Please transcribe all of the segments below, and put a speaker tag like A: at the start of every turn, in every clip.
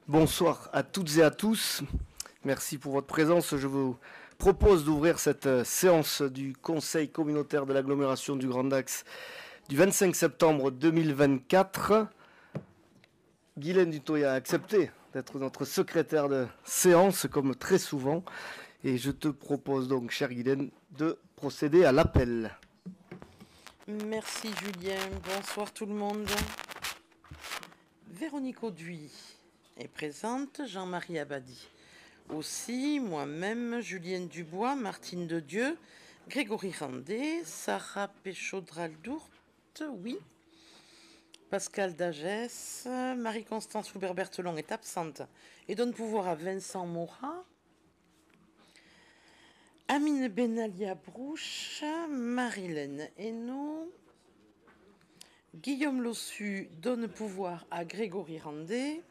A: Bonsoir à toutes et à tous. Merci pour votre présence. Je vous propose d'ouvrir cette séance du Conseil communautaire de l'agglomération du Grand Dax du 25 septembre 2024. Guylaine Dutoya a accepté d'être notre secrétaire de séance, comme très souvent. Et je te propose donc, chère Guylaine, de procéder à l'appel.
B: Merci Julien, bonsoir tout le monde. Véronique Auduit est présente, Jean-Marie Abadi aussi, moi-même, Julienne Dubois, Martine de Dieu, Grégory Randé, Sarah Péchaud-Draldourt, oui, Pascal Dagès, Marie-Constance Loubert-Berthelon est absente et donne pouvoir à Vincent Morat, Amine Benalia Brouche, Marilène Hainaut, Guillaume Lossu donne pouvoir à Grégory Randé,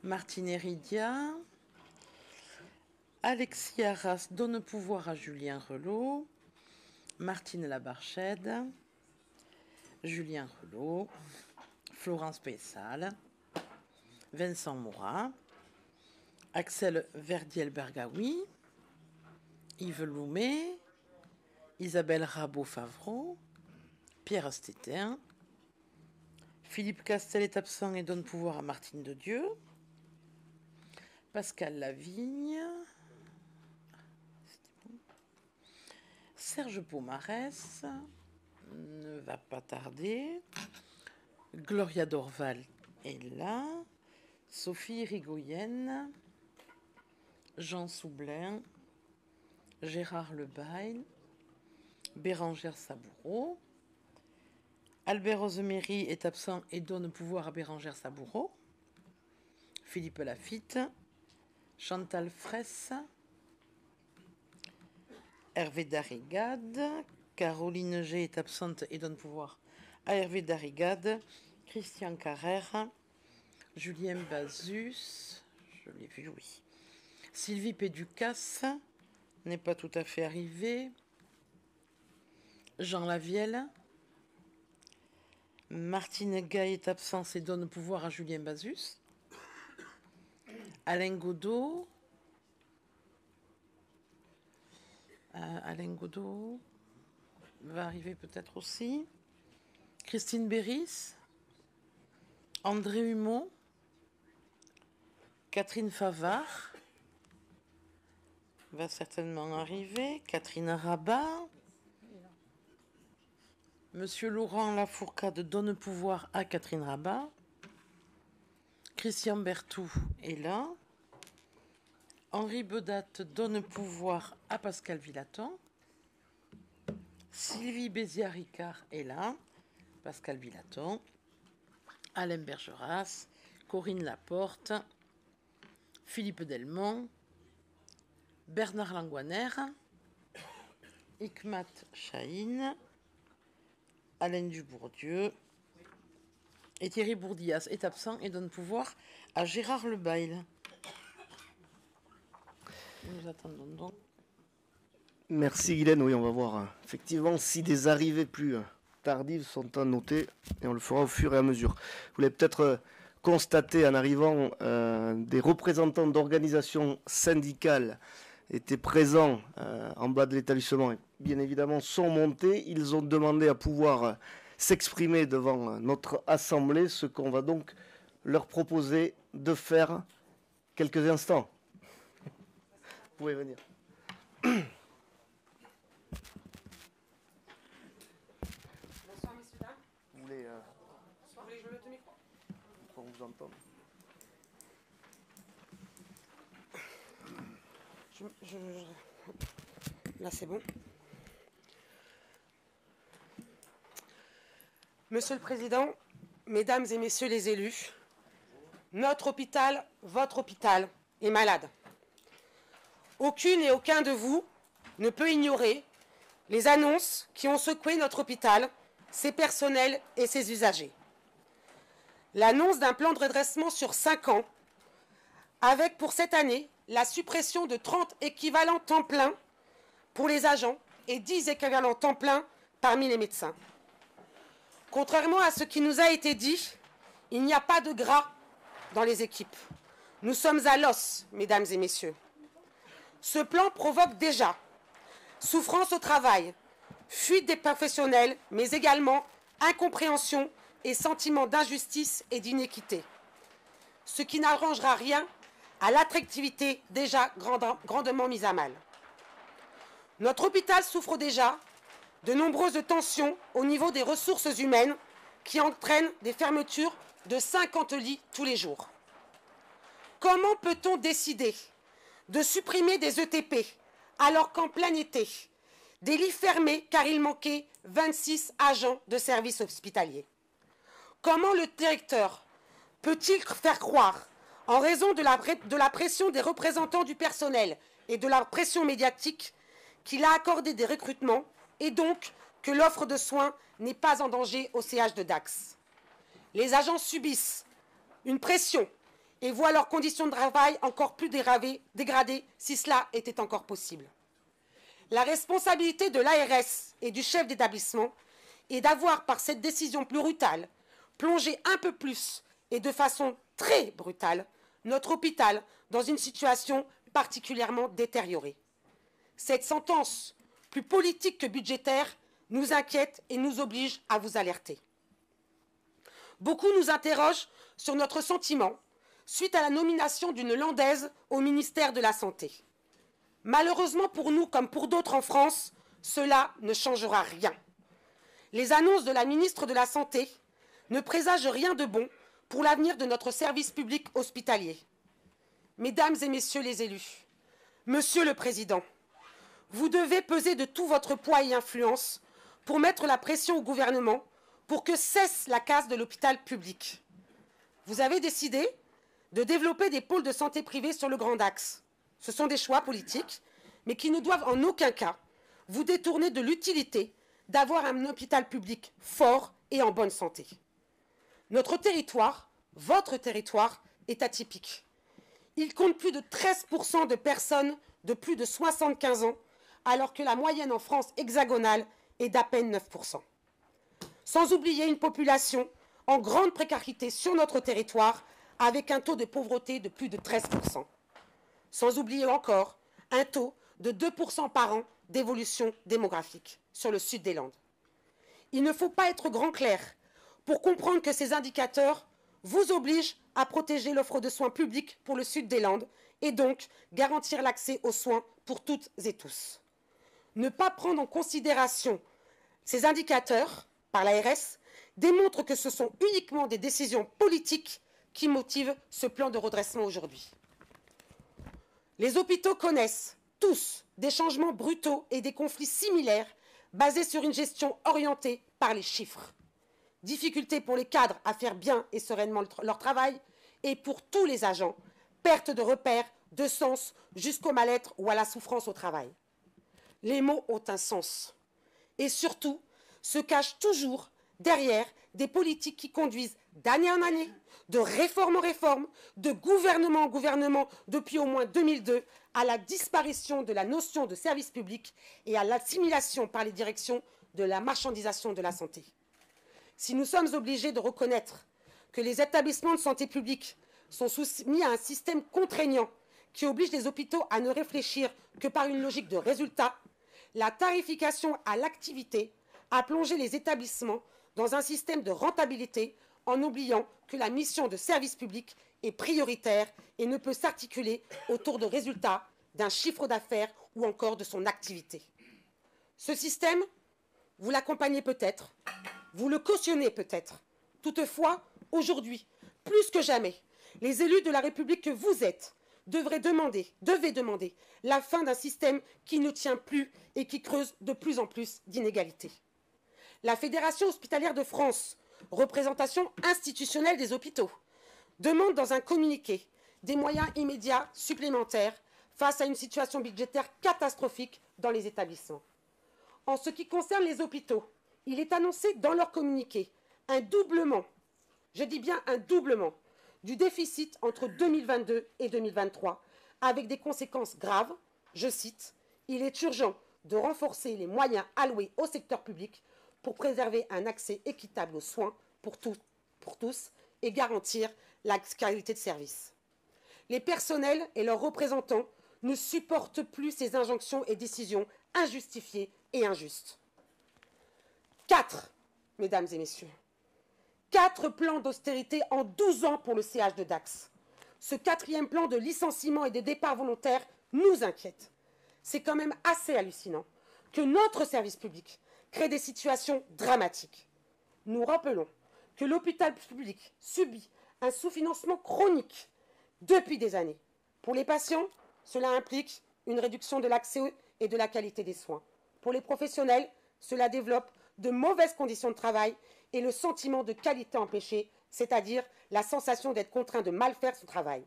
B: Martine Héridia, Alexis Arras donne pouvoir à Julien Relot, Martine Labarchède, Julien Relot, Florence Pessal, Vincent Morat, Axel Verdiel-Bergaoui, Yves Loumet, Isabelle Rabot-Favreau, Pierre Stétin, Philippe Castel est absent et donne pouvoir à Martine de Dieu, Pascal Lavigne, Serge Pomarès ne va pas tarder, Gloria Dorval est là, Sophie Rigoyenne, Jean Soublin, Gérard Lebail, Bérangère Saboureau, Albert Rosemary est absent et donne pouvoir à Bérangère Saboureau, Philippe Lafitte, Chantal Fraisse, Hervé Darrigade, Caroline G est absente et donne pouvoir à Hervé Darrigade, Christian Carrère, Julien Bazus, je l'ai vu, oui, Sylvie Péducas n'est pas tout à fait arrivée, Jean Lavielle, Martine Gay est absente et donne pouvoir à Julien Bazus, Alain Godot, va arriver peut-être aussi, Christine Béris, André Humon, Catherine Favard va certainement arriver, Catherine Rabat, Monsieur Laurent Lafourcade donne pouvoir à Catherine Rabat, Christian Berthoud est là, Henri Bedat donne pouvoir à Pascal Villaton, Sylvie Béziard-Ricard est là, Pascal Villaton, Alain Bergeras, Corinne Laporte, Philippe Delmont, Bernard Languaner, Hikmat Chahine, Alain Dubourdieu et Thierry Bourdillas est absent et donne pouvoir à Gérard Lebail. Nous attendons donc.
A: Merci Guylaine. Oui, on va voir effectivement si des arrivées plus tardives sont à noter et on le fera au fur et à mesure. Vous l'avez peut-être constaté en arrivant, des représentants d'organisations syndicales étaient présents en bas de l'établissement et bien évidemment sont montés. Ils ont demandé à pouvoir s'exprimer devant notre assemblée, ce qu'on va donc leur proposer de faire quelques instants. Vous pouvez venir.
C: Bonsoir messieurs, dames.
A: Vous voulez
C: que je me mette au micro
A: qu'on vous entende?
C: Là c'est bon. Monsieur le Président, Mesdames et Messieurs les élus, notre hôpital, votre hôpital, est malade. Aucune et aucun de vous ne peut ignorer les annonces qui ont secoué notre hôpital, ses personnels et ses usagers. L'annonce d'un plan de redressement sur 5 ans, avec pour cette année la suppression de 30 équivalents temps plein pour les agents et 10 équivalents temps plein parmi les médecins. Contrairement à ce qui nous a été dit, il n'y a pas de gras dans les équipes. Nous sommes à l'os, mesdames et messieurs. Ce plan provoque déjà souffrance au travail, fuite des professionnels, mais également incompréhension et sentiment d'injustice et d'inéquité. Ce qui n'arrangera rien à l'attractivité déjà grandement mise à mal. Notre hôpital souffre déjà de nombreuses tensions au niveau des ressources humaines qui entraînent des fermetures de 50 lits tous les jours. Comment peut-on décider de supprimer des ETP alors qu'en plein été, des lits fermés car il manquait 26 agents de service hospitalier? Comment le directeur peut-il faire croire, en raison de la pression des représentants du personnel et de la pression médiatique, qu'il a accordé des recrutements et donc que l'offre de soins n'est pas en danger au CH de Dax? Les agents subissent une pression et voient leurs conditions de travail encore plus dégradées si cela était encore possible. La responsabilité de l'ARS et du chef d'établissement est d'avoir, par cette décision plus brutale, plongé un peu plus et de façon très brutale notre hôpital dans une situation particulièrement détériorée. Cette sentence, plus politique que budgétaire, nous inquiète et nous oblige à vous alerter. Beaucoup nous interrogent sur notre sentiment suite à la nomination d'une Landaise au ministère de la Santé. Malheureusement pour nous, comme pour d'autres en France, cela ne changera rien. Les annonces de la ministre de la Santé ne présagent rien de bon pour l'avenir de notre service public hospitalier. Mesdames et messieurs les élus, Monsieur le Président, vous devez peser de tout votre poids et influence pour mettre la pression au gouvernement pour que cesse la casse de l'hôpital public. Vous avez décidé de développer des pôles de santé privés sur le Grand Axe. Ce sont des choix politiques, mais qui ne doivent en aucun cas vous détourner de l'utilité d'avoir un hôpital public fort et en bonne santé. Notre territoire, votre territoire, est atypique. Il compte plus de 13% de personnes de plus de 75 ans, alors que la moyenne en France hexagonale est d'à peine 9%. Sans oublier une population en grande précarité sur notre territoire, avec un taux de pauvreté de plus de 13%. Sans oublier encore un taux de 2% par an d'évolution démographique sur le sud des Landes. Il ne faut pas être grand clair pour comprendre que ces indicateurs vous obligent à protéger l'offre de soins publics pour le sud des Landes et donc garantir l'accès aux soins pour toutes et tous. Ne pas prendre en considération ces indicateurs par l'ARS démontre que ce sont uniquement des décisions politiques qui motivent ce plan de redressement aujourd'hui. Les hôpitaux connaissent tous des changements brutaux et des conflits similaires basés sur une gestion orientée par les chiffres. Difficulté pour les cadres à faire bien et sereinement leur travail et pour tous les agents, perte de repères, de sens jusqu'au mal-être ou à la souffrance au travail. Les mots ont un sens et surtout se cachent toujours derrière des politiques qui conduisent d'année en année, de réforme en réforme, de gouvernement en gouvernement depuis au moins 2002 à la disparition de la notion de service public et à l'assimilation par les directions de la marchandisation de la santé. Si nous sommes obligés de reconnaître que les établissements de santé publique sont soumis à un système contraignant qui oblige les hôpitaux à ne réfléchir que par une logique de résultat, la tarification à l'activité a plongé les établissements dans un système de rentabilité en oubliant que la mission de service public est prioritaire et ne peut s'articuler autour de résultats, d'un chiffre d'affaires ou encore de son activité. Ce système, vous l'accompagnez peut-être, vous le cautionnez peut-être. Toutefois, aujourd'hui, plus que jamais, les élus de la République que vous êtes devez demander la fin d'un système qui ne tient plus et qui creuse de plus en plus d'inégalités. La Fédération hospitalière de France, représentation institutionnelle des hôpitaux, demande dans un communiqué des moyens immédiats supplémentaires face à une situation budgétaire catastrophique dans les établissements. En ce qui concerne les hôpitaux, il est annoncé dans leur communiqué un doublement, je dis bien un doublement, du déficit entre 2022 et 2023, avec des conséquences graves. Je cite, « Il est urgent de renforcer les moyens alloués au secteur public pour préserver un accès équitable aux soins pour tous et garantir la qualité de service. Les personnels et leurs représentants ne supportent plus ces injonctions et décisions injustifiées et injustes. 4, mesdames et messieurs, 4 plans d'austérité en 12 ans pour le CH de Dax. Ce 4e plan de licenciement et de départ volontaire nous inquiète. C'est quand même assez hallucinant que notre service public crée des situations dramatiques. Nous rappelons que l'hôpital public subit un sous-financement chronique depuis des années. Pour les patients, cela implique une réduction de l'accès et de la qualité des soins. Pour les professionnels, cela développe de mauvaises conditions de travail et le sentiment de qualité empêchée, c'est-à-dire la sensation d'être contraint de mal faire son travail.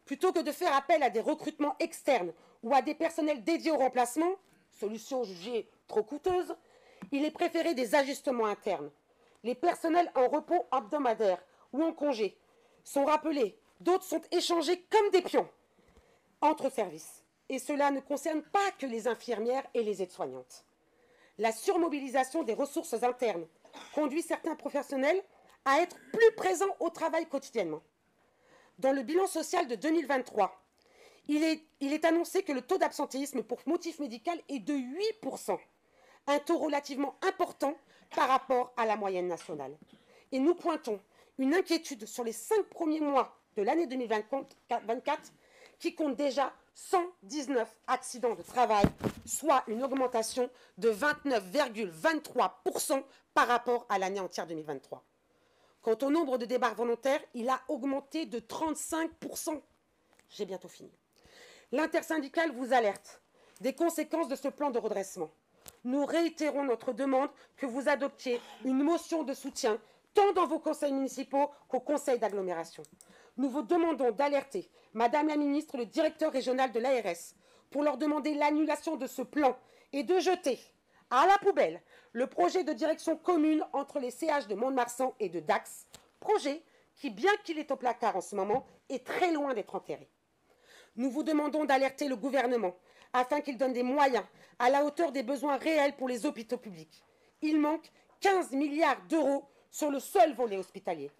C: Plutôt que de faire appel à des recrutements externes ou à des personnels dédiés au remplacement, solution jugée trop coûteuse, il est préféré des ajustements internes. Les personnels en repos hebdomadaire ou en congé sont rappelés, d'autres sont échangés comme des pions entre services. Et cela ne concerne pas que les infirmières et les aides-soignantes. La surmobilisation des ressources internes conduit certains professionnels à être plus présents au travail quotidiennement. Dans le bilan social de 2023, il est annoncé que le taux d'absentéisme pour motif médical est de 8%, un taux relativement important par rapport à la moyenne nationale. Et nous pointons une inquiétude sur les 5 premiers mois de l'année 2024 qui compte déjà 119 accidents de travail, soit une augmentation de 29,23% par rapport à l'année entière 2023. Quant au nombre de départs volontaires, il a augmenté de 35%. J'ai bientôt fini. L'intersyndicale vous alerte des conséquences de ce plan de redressement. Nous réitérons notre demande que vous adoptiez une motion de soutien tant dans vos conseils municipaux qu'aux conseils d'agglomération. Nous vous demandons d'alerter, Madame la Ministre, le directeur régional de l'ARS, pour leur demander l'annulation de ce plan et de jeter à la poubelle le projet de direction commune entre les CH de Mont-de-Marsan et de Dax, projet qui, bien qu'il est au placard en ce moment, est très loin d'être enterré. Nous vous demandons d'alerter le gouvernement afin qu'il donne des moyens à la hauteur des besoins réels pour les hôpitaux publics. Il manque 15 milliards d'euros sur le seul volet hospitalier.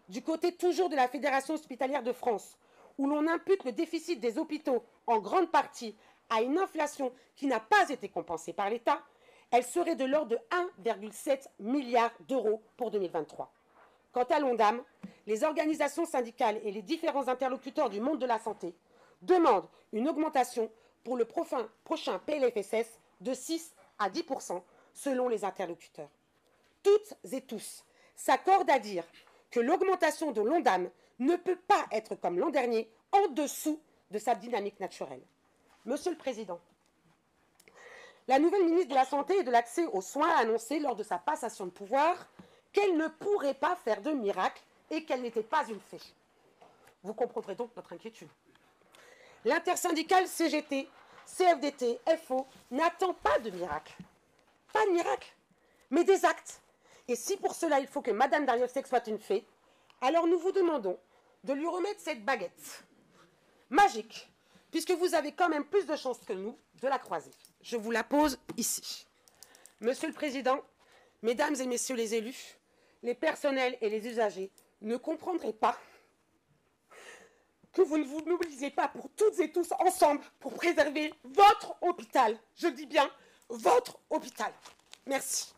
C: Du côté toujours de la Fédération hospitalière de France, où l'on impute le déficit des hôpitaux en grande partie à une inflation qui n'a pas été compensée par l'État, elle serait de l'ordre de 1,7 milliard d'euros pour 2023. Quant à l'ONDAM, les organisations syndicales et les différents interlocuteurs du monde de la santé demandent une augmentation pour le prochain PLFSS de 6 à 10% selon les interlocuteurs. Toutes et tous s'accordent à dire que l'augmentation de l'ONDAM ne peut pas être comme l'an dernier, en dessous de sa dynamique naturelle. Monsieur le Président, la nouvelle ministre de la Santé et de l'Accès aux soins a annoncé lors de sa passation de pouvoir qu'elle ne pourrait pas faire de miracle et qu'elle n'était pas une fée. Vous comprendrez donc notre inquiétude. L'intersyndicale CGT, CFDT, FO n'attend pas de miracle. Pas de miracle, mais des actes. Et si pour cela il faut que Madame Darrieussecq soit une fée, alors nous vous demandons de lui remettre cette baguette magique, puisque vous avez quand même plus de chances que nous de la croiser. Je vous la pose ici. Monsieur le Président, Mesdames et Messieurs les élus, les personnels et les usagers ne comprendraient pas que vous ne vous mobilisez pas pour toutes et tous ensemble pour préserver votre hôpital. Je dis bien votre hôpital. Merci.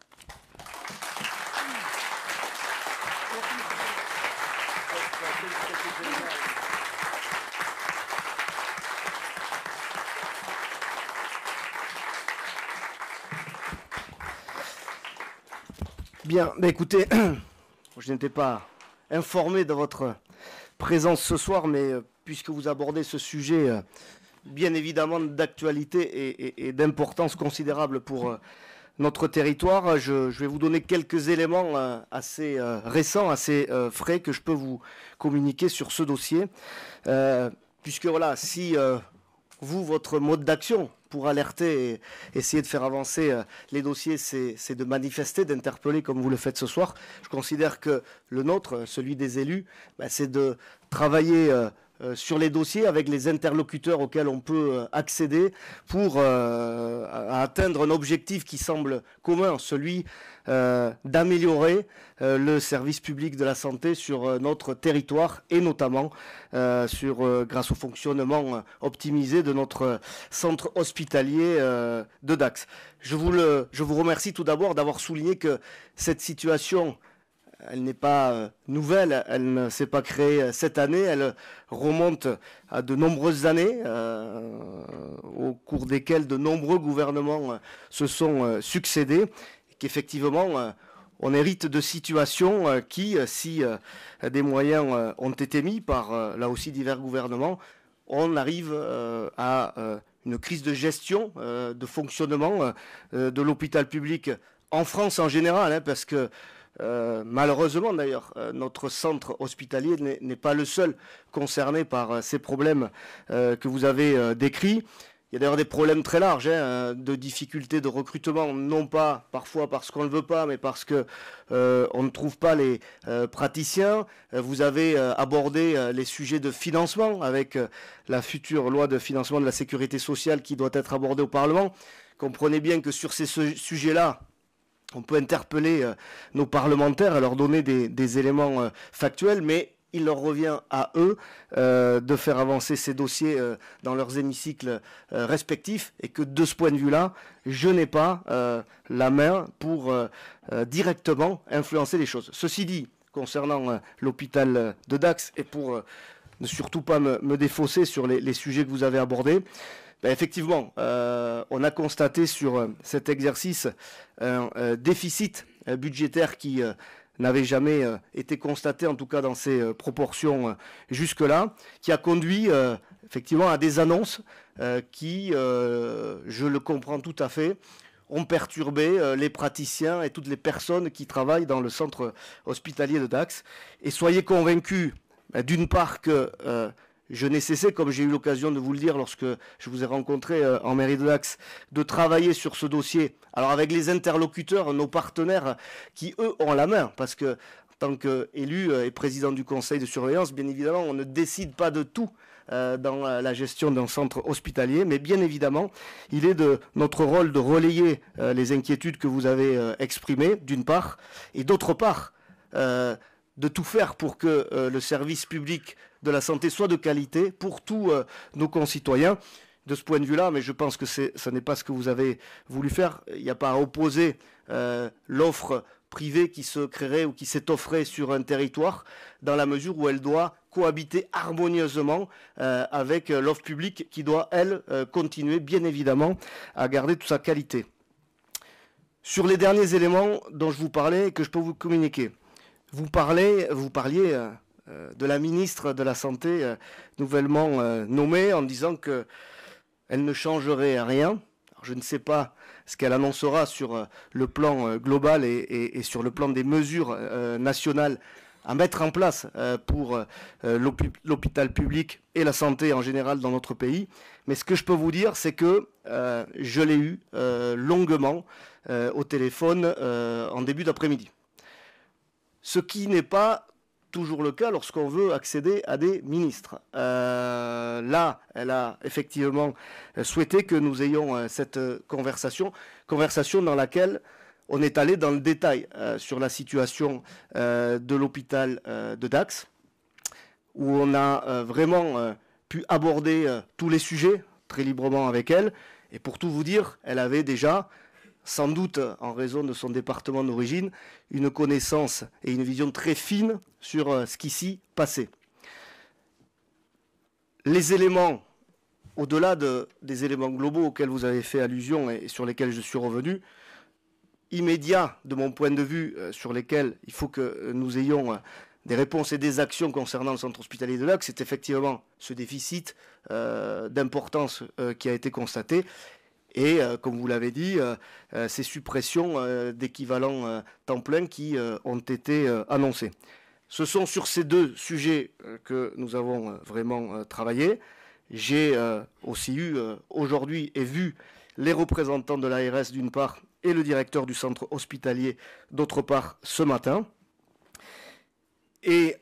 A: Bien, écoutez, je n'étais pas informé de votre présence ce soir, mais puisque vous abordez ce sujet bien évidemment d'actualité et d'importance considérable pour notre territoire, je vais vous donner quelques éléments assez récents, assez frais que je peux vous communiquer sur ce dossier. Puisque voilà, si votre mode d'action pour alerter et essayer de faire avancer les dossiers, c'est de manifester, d'interpeller comme vous le faites ce soir. Je considère que le nôtre, celui des élus, c'est de travailler sur les dossiers avec les interlocuteurs auxquels on peut accéder pour atteindre un objectif qui semble commun, celui d'améliorer le service public de la santé sur notre territoire et notamment grâce au fonctionnement optimisé de notre centre hospitalier de Dax. Je vous remercie tout d'abord d'avoir souligné que cette situation, elle n'est pas nouvelle, elle ne s'est pas créée cette année, elle remonte à de nombreuses années, au cours desquelles de nombreux gouvernements se sont succédés, et qu'effectivement, on hérite de situations qui, si des moyens ont été mis par, là aussi, divers gouvernements, on arrive à une crise de gestion, de fonctionnement de l'hôpital public en France en général, hein, parce que malheureusement d'ailleurs, notre centre hospitalier n'est pas le seul concerné par ces problèmes que vous avez décrits. Il y a d'ailleurs des problèmes très larges, hein, de difficultés de recrutement, non pas parfois parce qu'on ne veut pas, mais parce que on ne trouve pas les praticiens. Vous avez abordé les sujets de financement avec la future loi de financement de la sécurité sociale qui doit être abordée au Parlement. Comprenez bien que sur ces sujets-là, on peut interpeller nos parlementaires et leur donner des éléments factuels, mais il leur revient à eux de faire avancer ces dossiers dans leurs hémicycles respectifs et que de ce point de vue-là, je n'ai pas la main pour directement influencer les choses. Ceci dit, concernant l'hôpital de Dax et pour ne surtout pas me défausser sur les sujets que vous avez abordés, ben effectivement, on a constaté sur cet exercice un déficit budgétaire qui n'avait jamais été constaté, en tout cas dans ces proportions jusque-là, qui a conduit effectivement à des annonces qui, je le comprends tout à fait, ont perturbé les praticiens et toutes les personnes qui travaillent dans le centre hospitalier de Dax. Et soyez convaincus, d'une part, que je n'ai cessé, comme j'ai eu l'occasion de vous le dire lorsque je vous ai rencontré en mairie de Dax, de travailler sur ce dossier. Alors avec les interlocuteurs, nos partenaires qui, eux, ont la main, parce que en tant qu'élu et président du conseil de surveillance, bien évidemment, on ne décide pas de tout dans la gestion d'un centre hospitalier, mais bien évidemment, il est de notre rôle de relayer les inquiétudes que vous avez exprimées, d'une part, et d'autre part, de tout faire pour que le service public de la santé soit de qualité pour tous nos concitoyens. De ce point de vue-là, mais je pense que ce n'est pas ce que vous avez voulu faire. Il n'y a pas à opposer l'offre privée qui se créerait ou qui s'est offrée sur un territoire, dans la mesure où elle doit cohabiter harmonieusement avec l'offre publique qui doit, elle, continuer, bien évidemment, à garder toute sa qualité. Sur les derniers éléments dont je vous parlais et que je peux vous communiquer, vous parliez de la ministre de la Santé nouvellement nommée en disant qu'elle ne changerait rien. Alors, je ne sais pas ce qu'elle annoncera sur le plan global et sur le plan des mesures nationales à mettre en place pour l'hôpital public et la santé en général dans notre pays. Mais ce que je peux vous dire, c'est que je l'ai eu longuement au téléphone en début d'après-midi. Ce qui n'est pas toujours le cas lorsqu'on veut accéder à des ministres. Là, elle a effectivement souhaité que nous ayons cette conversation dans laquelle on est allé dans le détail sur la situation de l'hôpital de Dax, où on a vraiment pu aborder tous les sujets très librement avec elle. Et pour tout vous dire, elle avait déjà, sans doute en raison de son département d'origine, une connaissance et une vision très fine sur ce qui s'y passait. Les éléments, au-delà des éléments globaux auxquels vous avez fait allusion et sur lesquels je suis revenu, immédiats de mon point de vue, sur lesquels il faut que nous ayons des réponses et des actions concernant le centre hospitalier de Dax, c'est effectivement ce déficit d'importance qui a été constaté. Et, comme vous l'avez dit, ces suppressions d'équivalents temps plein qui ont été annoncées. Ce sont sur ces deux sujets que nous avons vraiment travaillé. J'ai aussi eu aujourd'hui et vu les représentants de l'ARS d'une part et le directeur du centre hospitalier d'autre part ce matin. Et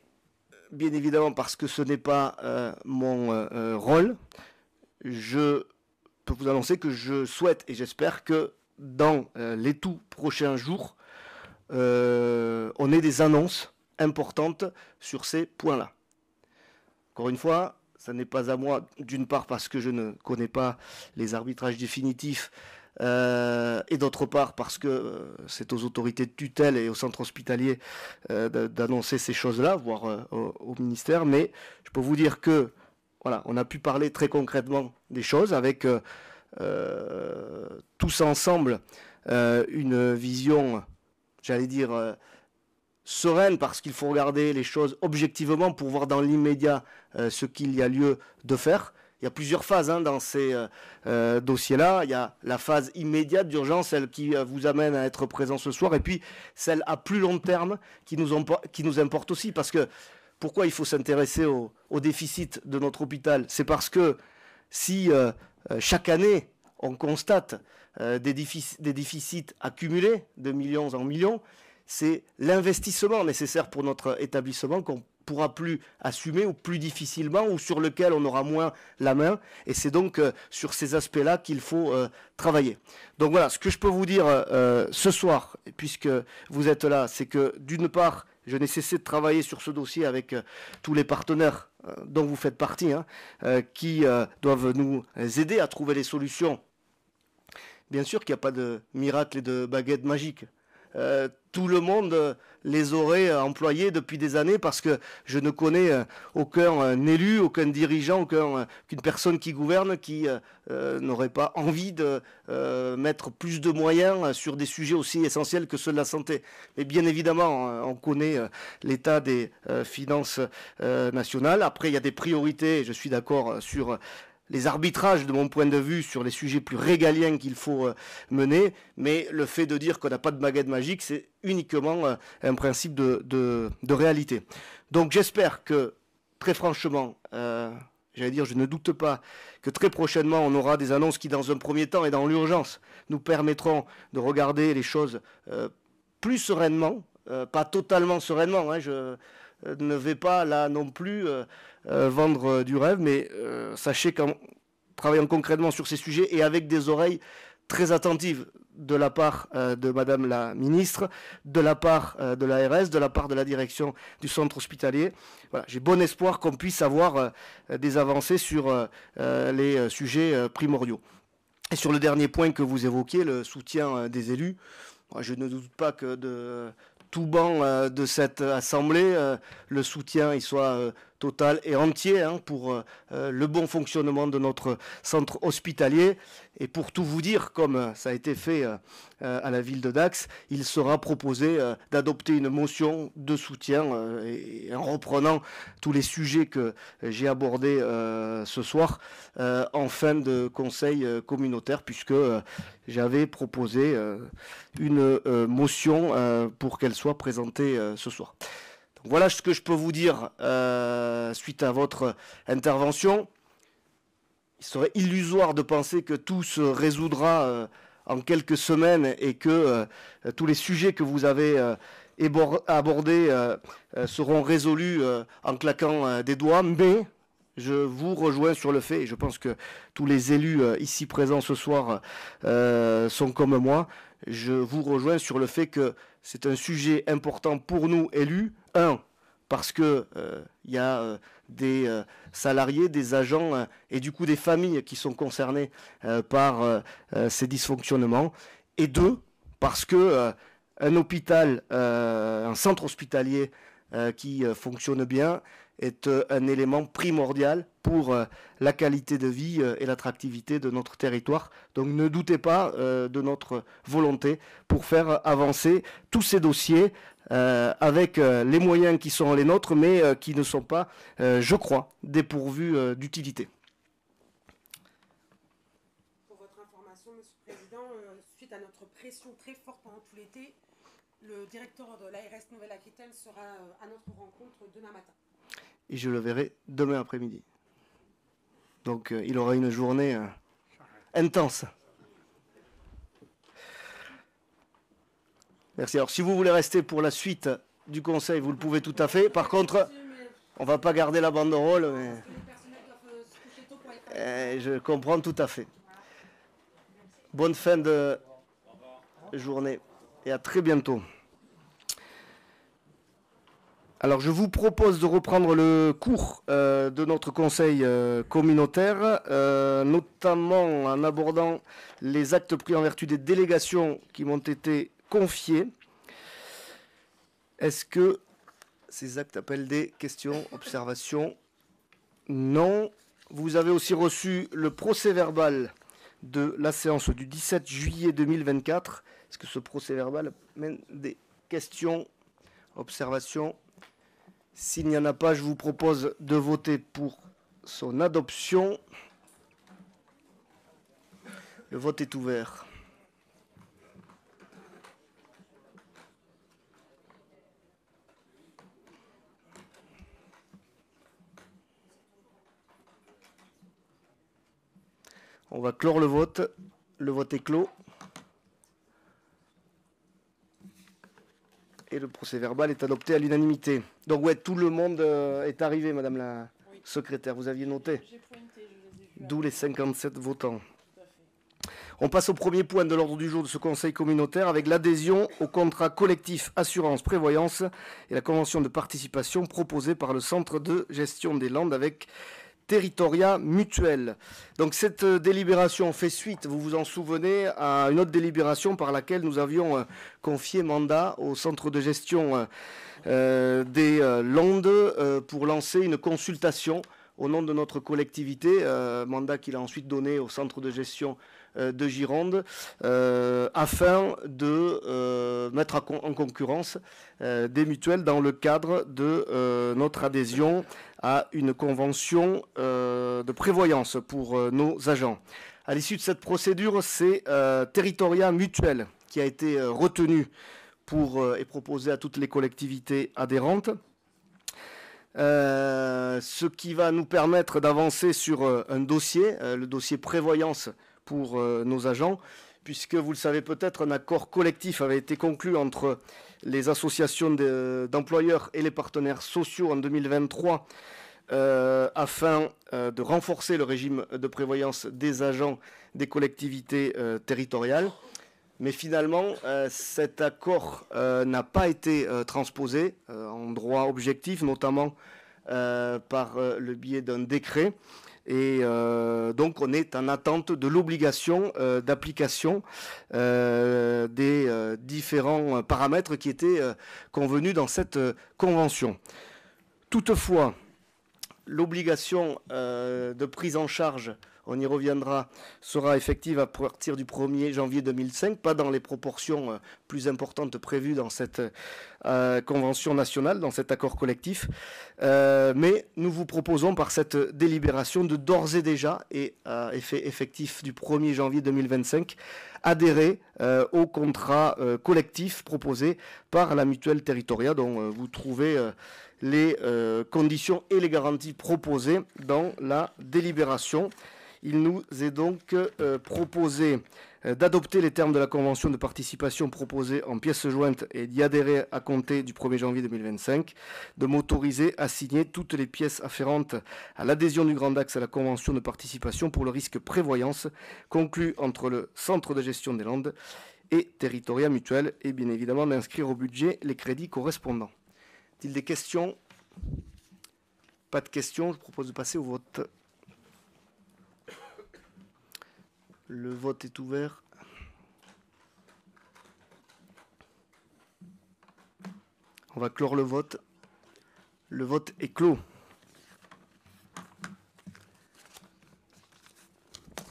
A: bien évidemment, parce que ce n'est pas mon rôle, je peux vous annoncer que je souhaite et j'espère que dans les tout prochains jours, on ait des annonces importantes sur ces points-là. Encore une fois, ça n'est pas à moi, d'une part parce que je ne connais pas les arbitrages définitifs, et d'autre part parce que c'est aux autorités de tutelle et au centre hospitalier d'annoncer ces choses-là, voire au ministère. Mais je peux vous dire que voilà, on a pu parler très concrètement des choses avec tous ensemble une vision, j'allais dire, sereine, parce qu'il faut regarder les choses objectivement pour voir dans l'immédiat ce qu'il y a lieu de faire. Il y a plusieurs phases dans ces dossiers-là. Il y a la phase immédiate d'urgence, celle qui vous amène à être présent ce soir, et puis celle à plus long terme qui nous importe aussi. Parce que pourquoi il faut s'intéresser au déficit de notre hôpital? C'est parce que si chaque année on constate des déficits accumulés de millions en millions, c'est l'investissement nécessaire pour notre établissement qu'on pourra plus assumer ou plus difficilement, ou sur lequel on aura moins la main, et c'est donc sur ces aspects-là qu'il faut travailler. Donc voilà, ce que je peux vous dire ce soir, puisque vous êtes là, c'est que d'une part, je n'ai cessé de travailler sur ce dossier avec tous les partenaires dont vous faites partie, qui doivent nous aider à trouver les solutions. Bien sûr qu'il n'y a pas de miracle et de baguette magique. Tout le monde les aurait employés depuis des années, parce que je ne connais aucun élu, aucun dirigeant, aucune personne qui gouverne qui n'aurait pas envie de mettre plus de moyens sur des sujets aussi essentiels que ceux de la santé. Mais bien évidemment, on connaît l'état des finances nationales. Après, il y a des priorités, je suis d'accord sur les arbitrages, de mon point de vue, sur les sujets plus régaliens qu'il faut mener, mais le fait de dire qu'on n'a pas de baguette magique, c'est uniquement un principe de réalité. Donc j'espère que, très franchement, j'allais dire, je ne doute pas que très prochainement, on aura des annonces qui, dans un premier temps et dans l'urgence, nous permettront de regarder les choses plus sereinement, pas totalement sereinement, je ne vais pas là non plus vendre du rêve, mais sachez qu'en travaillant concrètement sur ces sujets et avec des oreilles très attentives de la part de Madame la Ministre, de la part de l'ARS, de la part de la direction du centre hospitalier, voilà, j'ai bon espoir qu'on puisse avoir des avancées sur les sujets primordiaux. Et sur le dernier point que vous évoquiez, le soutien des élus, moi, je ne doute pas que de tout banc de cette assemblée, le soutien il soit total et entier pour le bon fonctionnement de notre centre hospitalier. Et pour tout vous dire, comme ça a été fait à la ville de Dax, il sera proposé d'adopter une motion de soutien, et en reprenant tous les sujets que j'ai abordés ce soir en fin de conseil communautaire, puisque j'avais proposé une motion pour qu'elle soit présentée ce soir. Donc voilà ce que je peux vous dire suite à votre intervention. Il serait illusoire de penser que tout se résoudra en quelques semaines et que tous les sujets que vous avez abordés seront résolus en claquant des doigts, mais je vous rejoins sur le fait, et je pense que tous les élus ici présents ce soir sont comme moi, je vous rejoins sur le fait que c'est un sujet important pour nous élus. Parce que y a des salariés, des agents et du coup des familles qui sont concernées par ces dysfonctionnements. Et deux, parce que un hôpital, un centre hospitalier qui fonctionne bien est un élément primordial pour la qualité de vie et l'attractivité de notre territoire. Donc ne doutez pas de notre volonté pour faire avancer tous ces dossiers avec les moyens qui sont les nôtres, mais qui ne sont pas, je crois, dépourvus d'utilité.
C: Pour votre information, Monsieur le Président, suite à notre pression très forte pendant tout l'été, le directeur de l'ARS Nouvelle-Aquitaine sera à notre rencontre demain matin.
A: Et je le verrai demain après-midi. Donc il aura une journée intense. Merci. Alors si vous voulez rester pour la suite du conseil, vous le pouvez tout à fait. Par contre, On va pas garder la banderole, mais je comprends tout à fait. Bonne fin de journée et à très bientôt. Alors, je vous propose de reprendre le cours de notre conseil communautaire, notamment en abordant les actes pris en vertu des délégations qui m'ont été confiées. Est-ce que ces actes appellent des questions, observations? Non. Vous avez aussi reçu le procès-verbal de la séance du 17 juillet 2024. Est-ce que ce procès-verbal amène des questions, observations? S'il n'y en a pas, je vous propose de voter pour son adoption. Le vote est ouvert. On va clore le vote. Le vote est clos. Et le procès-verbal est adopté à l'unanimité. Donc ouais, tout le monde est arrivé, Madame la secrétaire. Vous aviez noté.
B: J'ai pointé, je les ai vus.
A: D'où les 57 votants. On passe au premier point de l'ordre du jour de ce conseil communautaire avec l'adhésion au contrat collectif assurance-prévoyance et la convention de participation proposée par le Centre de gestion des Landes avec Territoria Mutuelle. Donc cette délibération fait suite, vous vous en souvenez, à une autre délibération par laquelle nous avions confié mandat au Centre de gestion des Landes pour lancer une consultation au nom de notre collectivité, mandat qu'il a ensuite donné au Centre de gestion de Gironde, afin de mettre en concurrence des mutuelles dans le cadre de notre adhésion à une convention de prévoyance pour nos agents. À l'issue de cette procédure, c'est Territoria Mutuelle qui a été retenu pour et proposé à toutes les collectivités adhérentes. Ce qui va nous permettre d'avancer sur un dossier, le dossier prévoyance pour nos agents, puisque vous le savez peut-être, un accord collectif avait été conclu entre les associations d'employeurs et les partenaires sociaux en 2023 afin de renforcer le régime de prévoyance des agents des collectivités territoriales. Mais finalement, cet accord n'a pas été transposé en droit objectif, notamment par le biais d'un décret. Et donc, on est en attente de l'obligation d'application des différents paramètres qui étaient convenus dans cette convention. Toutefois, l'obligation de prise en charge, on y reviendra, sera effective à partir du 1er janvier 2005, pas dans les proportions plus importantes prévues dans cette convention nationale, dans cet accord collectif. Mais nous vous proposons par cette délibération de d'ores et déjà, et à effet effectif du 1er janvier 2025, adhérer au contrat collectif proposé par la mutuelle Territoria, dont vous trouvez les conditions et les garanties proposées dans la délibération. Il nous est donc proposé d'adopter les termes de la convention de participation proposée en pièces jointes et d'y adhérer à compter du 1er janvier 2025, de m'autoriser à signer toutes les pièces afférentes à l'adhésion du Grand Axe à la convention de participation pour le risque prévoyance conclue entre le Centre de gestion des Landes et Territoria Mutuelle, et bien évidemment d'inscrire au budget les crédits correspondants. Y a-t-il des questions? Pas de questions, je propose de passer au vote. Le vote est ouvert. On va clore le vote. Le vote est clos.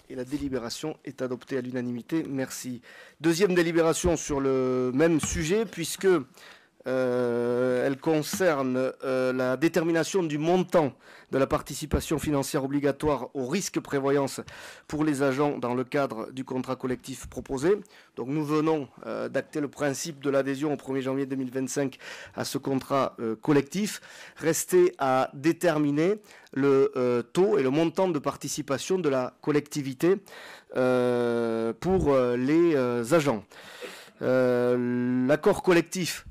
A: Et la délibération est adoptée à l'unanimité. Merci. Deuxième délibération sur le même sujet, puisque elle concerne la détermination du montant de la participation financière obligatoire au risque prévoyance pour les agents dans le cadre du contrat collectif proposé. Donc nous venons d'acter le principe de l'adhésion au 1er janvier 2025 à ce contrat collectif. Restait à déterminer le taux et le montant de participation de la collectivité pour les agents. L'accord collectif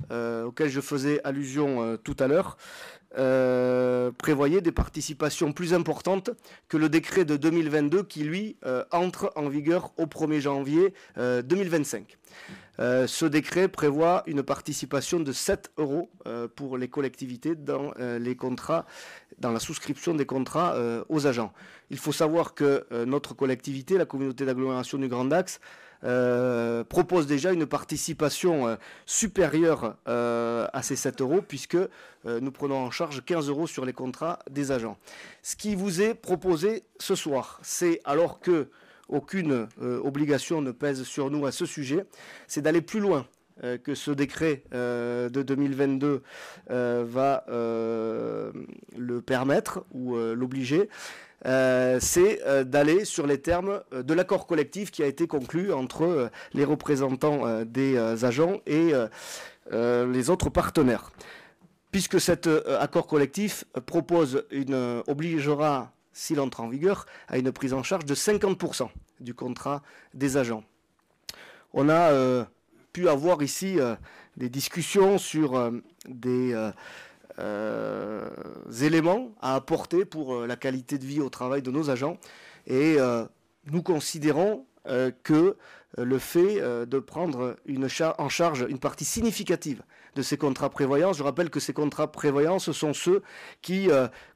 A: auquel je faisais allusion tout à l'heure prévoyait des participations plus importantes que le décret de 2022 qui, lui, entre en vigueur au 1er janvier 2025. Ce décret prévoit une participation de 7 € pour les collectivités dans les contrats, dans la souscription des contrats aux agents. Il faut savoir que notre collectivité, la communauté d'agglomération du Grand Dax, propose déjà une participation supérieure à ces 7 € puisque nous prenons en charge 15 € sur les contrats des agents. Ce qui vous est proposé ce soir, c'est alors que aucune obligation ne pèse sur nous à ce sujet, c'est d'aller plus loin que ce décret de 2022 va le permettre ou l'obliger. C'est d'aller sur les termes de l'accord collectif qui a été conclu entre les représentants des agents et les autres partenaires. Puisque cet accord collectif obligera, s'il entre en vigueur, à une prise en charge de 50% du contrat des agents. On a pu avoir ici des discussions sur des éléments à apporter pour la qualité de vie au travail de nos agents. Et nous considérons que le fait de prendre en charge une partie significative de ces contrats prévoyance, je rappelle que ces contrats prévoyance sont ceux qui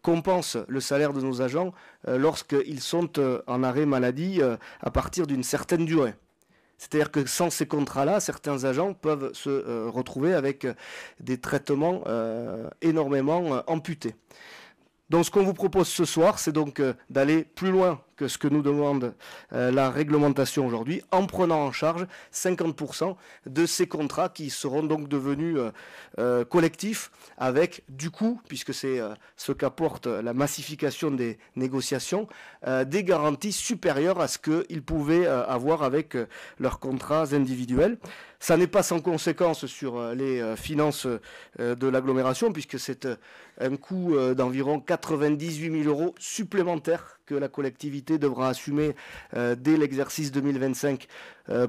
A: compensent le salaire de nos agents lorsqu'ils sont en arrêt maladie à partir d'une certaine durée. C'est-à-dire que sans ces contrats-là, certains agents peuvent se retrouver avec des traitements énormément amputés. Donc ce qu'on vous propose ce soir, c'est donc d'aller plus loin que ce que nous demande la réglementation aujourd'hui, en prenant en charge 50% de ces contrats qui seront donc devenus collectifs avec, du coup, puisque c'est ce qu'apporte la massification des négociations, des garanties supérieures à ce qu'ils pouvaient avoir avec leurs contrats individuels. Ça n'est pas sans conséquence sur les finances de l'agglomération, puisque c'est un coût d'environ 98 000 € supplémentaires que la collectivité devra assumer dès l'exercice 2025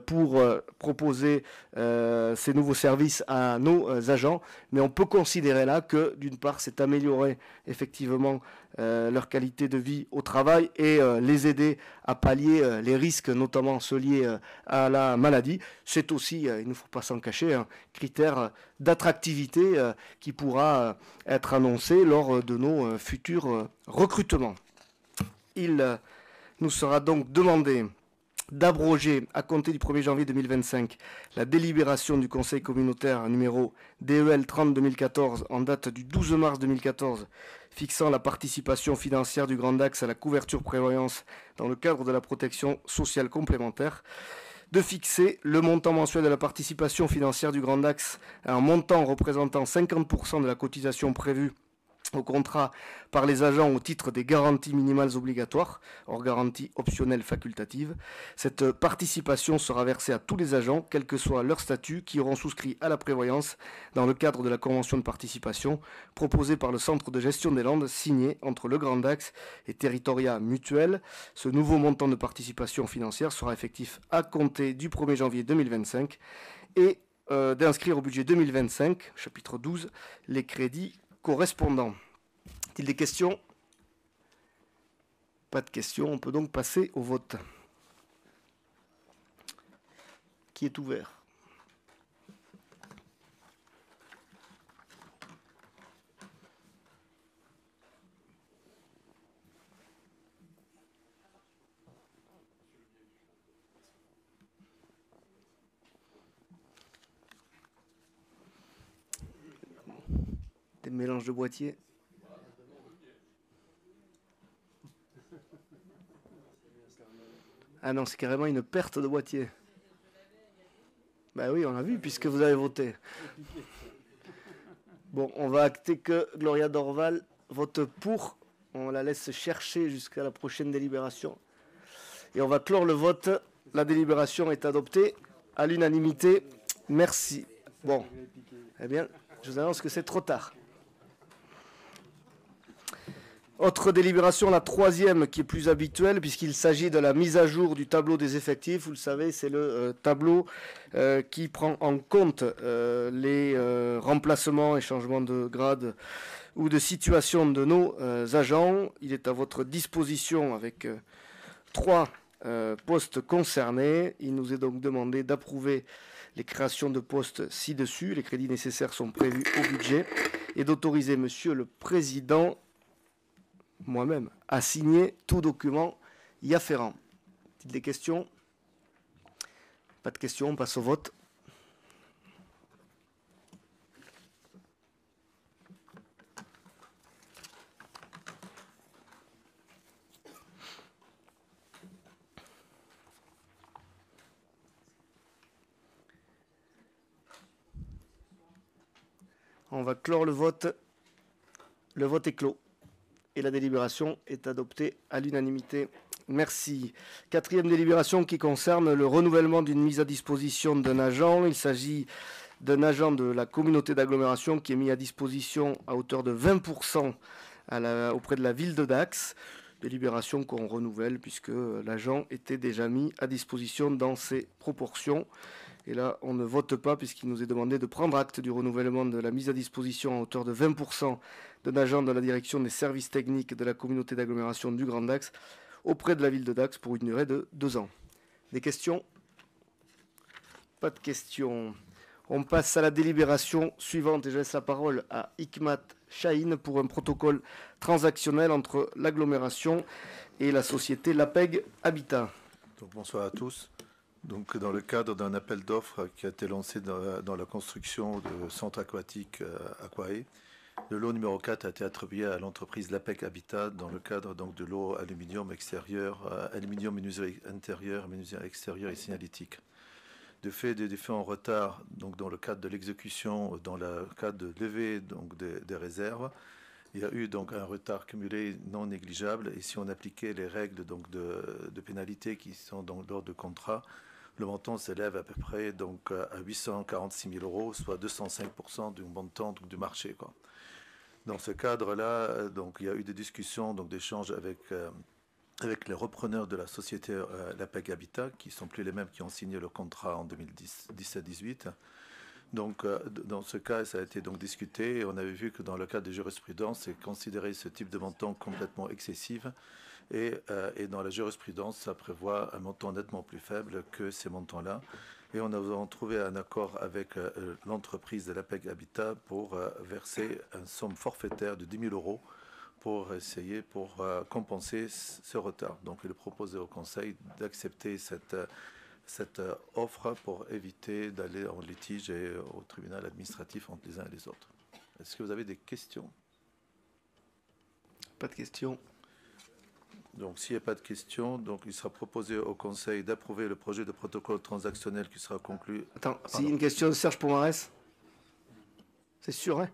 A: pour proposer ces nouveaux services à nos agents. Mais on peut considérer là que, d'une part, c'est améliorer effectivement leur qualité de vie au travail et les aider à pallier les risques, notamment ceux liés à la maladie. C'est aussi, il ne faut pas s'en cacher, un critère d'attractivité qui pourra être annoncé lors de nos futurs recrutements. Il nous sera donc demandé d'abroger, à compter du 1er janvier 2025, la délibération du Conseil communautaire numéro DEL 30-2014 en date du 12 mars 2014, fixant la participation financière du Grand Dax à la couverture prévoyance dans le cadre de la protection sociale complémentaire, de fixer le montant mensuel de la participation financière du Grand Dax à un montant représentant 50% de la cotisation prévue au contrat par les agents au titre des garanties minimales obligatoires, hors garantie optionnelle facultative. Cette participation sera versée à tous les agents, quel que soit leur statut, qui auront souscrit à la prévoyance dans le cadre de la convention de participation proposée par le Centre de gestion des Landes, signée entre le Grand Dax et Territoria Mutuelle. Ce nouveau montant de participation financière sera effectif à compter du 1er janvier 2025 et d'inscrire au budget 2025, chapitre 12, les crédits correspondants. Y a-t-il des questions? Pas de questions, on peut donc passer au vote. Qui est ouvert? Des mélanges de boîtiers. Ah non, c'est carrément une perte de boîtier. Ben oui, on a vu puisque vous avez voté. Bon, on va acter que Gloria Dorval vote pour. On la laisse chercher jusqu'à la prochaine délibération. Et on va clore le vote. La délibération est adoptée à l'unanimité. Merci. Bon, eh bien, je vous annonce que c'est trop tard. Autre délibération, la troisième, qui est plus habituelle, puisqu'il s'agit de la mise à jour du tableau des effectifs. Vous le savez, c'est le tableau qui prend en compte les remplacements et changements de grade ou de situation de nos agents. Il est à votre disposition avec trois postes concernés. Il nous est donc demandé d'approuver les créations de postes ci-dessus. Les crédits nécessaires sont prévus au budget et d'autoriser Monsieur le Président, moi-même, à signer tout document y afférent. Des questions? Pas de questions, on passe au vote. On va clore le vote. Le vote est clos. Et la délibération est adoptée à l'unanimité. Merci. Quatrième délibération qui concerne le renouvellement d'une mise à disposition d'un agent. Il s'agit d'un agent de la communauté d'agglomération qui est mis à disposition à hauteur de 20% auprès de la ville de Dax. Délibération qu'on renouvelle puisque l'agent était déjà mis à disposition dans ces proportions. Et là, on ne vote pas puisqu'il nous est demandé de prendre acte du renouvellement de la mise à disposition à hauteur de 20% d'un agent de la direction des services techniques de la communauté d'agglomération du Grand Dax auprès de la ville de Dax pour une durée de 2 ans. Des questions? Pas de questions. On passe à la délibération suivante et je laisse la parole à Hikmat Chahine pour un protocole transactionnel entre l'agglomération et la société Lapeg Habitat.
D: Donc, bonsoir à tous. Donc, dans le cadre d'un appel d'offres qui a été lancé dans la construction de centre aquatique Aquae, le lot numéro 4 a été attribué à l'entreprise Lapeg Habitat dans le cadre donc, de lot aluminium extérieur, aluminium menuiserie intérieure, menuiserie extérieure et signalétique. De fait des défauts en retard donc, dans le cadre de l'exécution, dans le cadre de levée donc, des réserves, il y a eu donc un retard cumulé non négligeable et si on appliquait les règles donc, de pénalité qui sont dans l'ordre de contrat, le montant s'élève à peu près donc, à 846 000 euros, soit 205% du montant donc, du marché, quoi. Dans ce cadre-là, donc, il y a eu des discussions, donc, d'échanges avec les repreneurs de la société Lapeg Habitat, qui ne sont plus les mêmes qui ont signé le contrat en 2017-18. Donc, dans ce cas, ça a été donc discuté et on avait vu que dans le cadre des jurisprudences, c'est considéré ce type de montant complètement excessif. Et dans la jurisprudence, ça prévoit un montant nettement plus faible que ces montants-là. Et on a trouvé un accord avec l'entreprise de Lapeg Habitat pour verser une somme forfaitaire de 10 000 euros pour compenser ce retard. Donc, il est proposé au Conseil d'accepter cette offre pour éviter d'aller en litige et au tribunal administratif entre les uns et les autres. Est-ce que vous avez des questions?
A: Pas de questions.
D: Donc, s'il n'y a pas de questions, donc, il sera proposé au Conseil d'approuver le projet de protocole transactionnel qui sera conclu.
A: Attends, s'il y a une question de Serge Pomarès? C'est sûr, hein?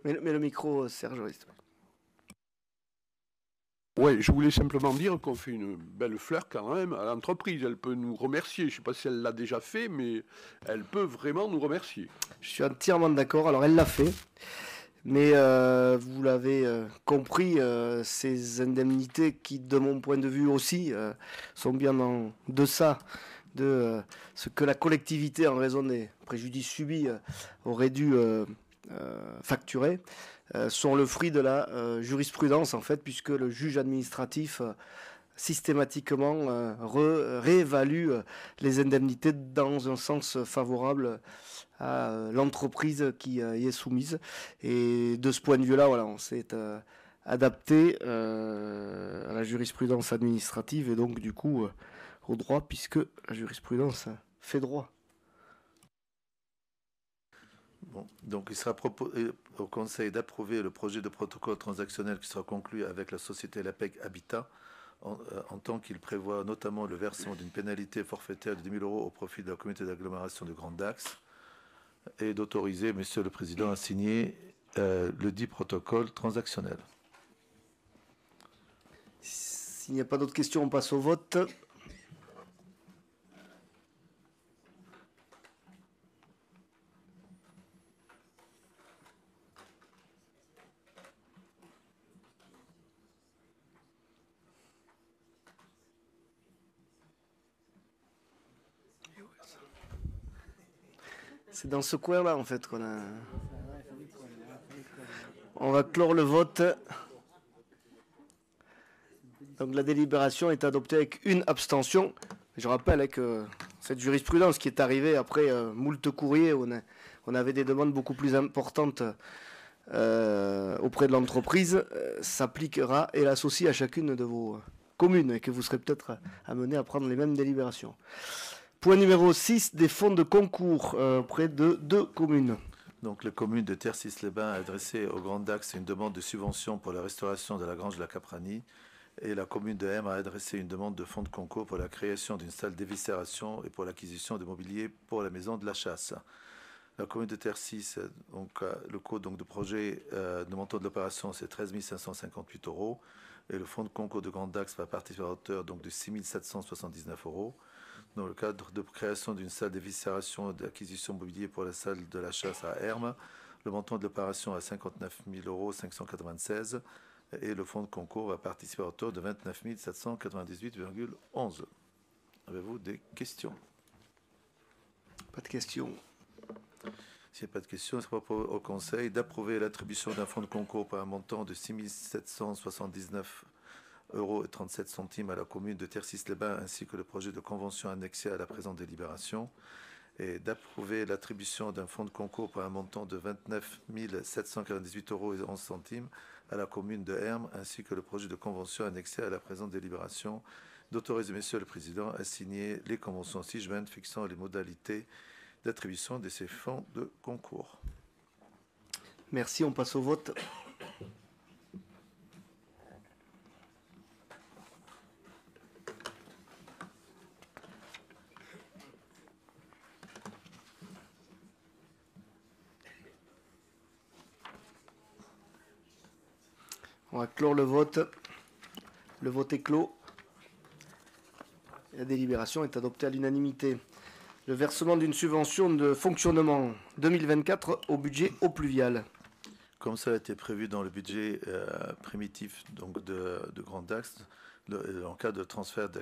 A: Mais le micro, Serge.
E: Oui, je voulais simplement dire qu'on fait une belle fleur quand même à l'entreprise. Elle peut nous remercier. Je ne sais pas si elle l'a déjà fait, mais elle peut vraiment nous remercier.
A: Je suis entièrement d'accord. Alors, elle l'a fait. Mais vous l'avez compris, ces indemnités qui, de mon point de vue aussi, sont bien en deçà de ce que la collectivité, en raison des préjudices subis, aurait dû facturer, sont le fruit de la jurisprudence, en fait, puisque le juge administratif systématiquement réévalue les indemnités dans un sens favorable à l'entreprise qui y est soumise. Et de ce point de vue-là, voilà, on s'est adapté à la jurisprudence administrative et donc du coup au droit, puisque la jurisprudence fait droit.
D: Bon, donc il sera proposé au Conseil d'approuver le projet de protocole transactionnel qui sera conclu avec la société Lapeg Habitat en tant qu'il prévoit notamment le versement d'une pénalité forfaitaire de 10 000 euros au profit de la communauté d'agglomération de Grand Dax et d'autoriser Monsieur le Président à signer le dit protocole transactionnel.
A: S'il n'y a pas d'autres questions, on passe au vote. C'est dans ce coin-là, en fait, qu'on a... On va clore le vote. Donc la délibération est adoptée avec une abstention. Je rappelle que cette jurisprudence qui est arrivée après moult courriers, on avait des demandes beaucoup plus importantes auprès de l'entreprise, s'appliquera et l'associe à chacune de vos communes et que vous serez peut-être amenés à prendre les mêmes délibérations. Point numéro 6, des fonds de concours auprès de 2 communes.
D: Donc, la commune de Tercis-les-Bains a adressé au Grand Dax une demande de subvention pour la restauration de la grange de la Capranie et la commune de Hermes a adressé une demande de fonds de concours pour la création d'une salle d'éviscération et pour l'acquisition de mobilier pour la maison de la chasse. La commune de Tercis, donc, le coût donc, de projet, de montant de l'opération, c'est 13 558 € et le fonds de concours de Grand Dax va participer à hauteur donc, de 6 779 €. Dans le cadre de création d'une salle d'éviscération et d'acquisition mobilier pour la salle de la chasse à Hermes, le montant de l'opération est à 59 596 € et le fonds de concours va participer à hauteur de 29 798,11 €. Avez-vous des questions?
A: Pas de questions.
D: S'il n'y a pas de questions, je propose au Conseil d'approuver l'attribution d'un fonds de concours par un montant de 6 779,37 € à la commune de Tercis-les-Bains ainsi que le projet de convention annexé à la présente délibération et d'approuver l'attribution d'un fonds de concours pour un montant de 29 798,11 € à la commune de Hermes ainsi que le projet de convention annexé à la présente délibération, d'autoriser Monsieur le Président à signer les conventions ci-jointes fixant les modalités d'attribution de ces fonds de concours.
A: Merci, on passe au vote. On va clore le vote. Le vote est clos. La délibération est adoptée à l'unanimité. Le versement d'une subvention de fonctionnement 2024 au budget eau pluviale.
D: Comme ça a été prévu dans le budget primitif donc de Grand Dax, en cas de transfert de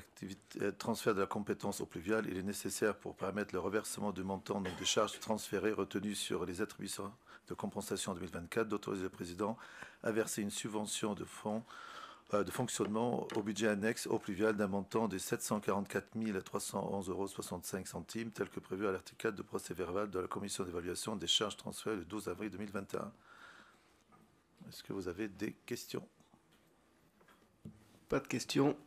D: la compétence eau pluviale, il est nécessaire pour permettre le reversement du montant donc, des charges transférées retenues sur les attributions de compensation 2024 d'autoriser le président à verser une subvention de fonds de fonctionnement au budget annexe eau pluviale d'un montant de 744 311,65 €, tel que prévu à l'article 4 de procès-verbal de la commission d'évaluation des charges transférées le 12 avril 2021. Est-ce que vous avez des questions?
A: Pas de questions.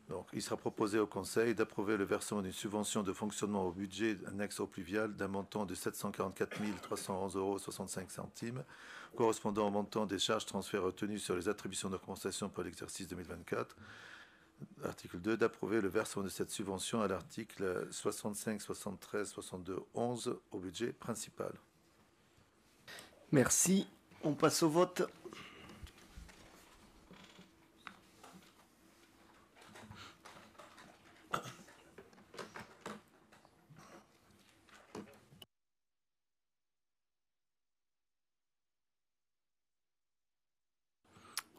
D: Donc, il sera proposé au Conseil d'approuver le versement d'une subvention de fonctionnement au budget annexe eau pluviale d'un montant de 744 311,65 €, correspondant au montant des charges transférées retenues sur les attributions de compensation pour l'exercice 2024. Article 2, d'approuver le versement de cette subvention à l'article 65, 73, 62, 11 au budget principal.
A: Merci. On passe au vote.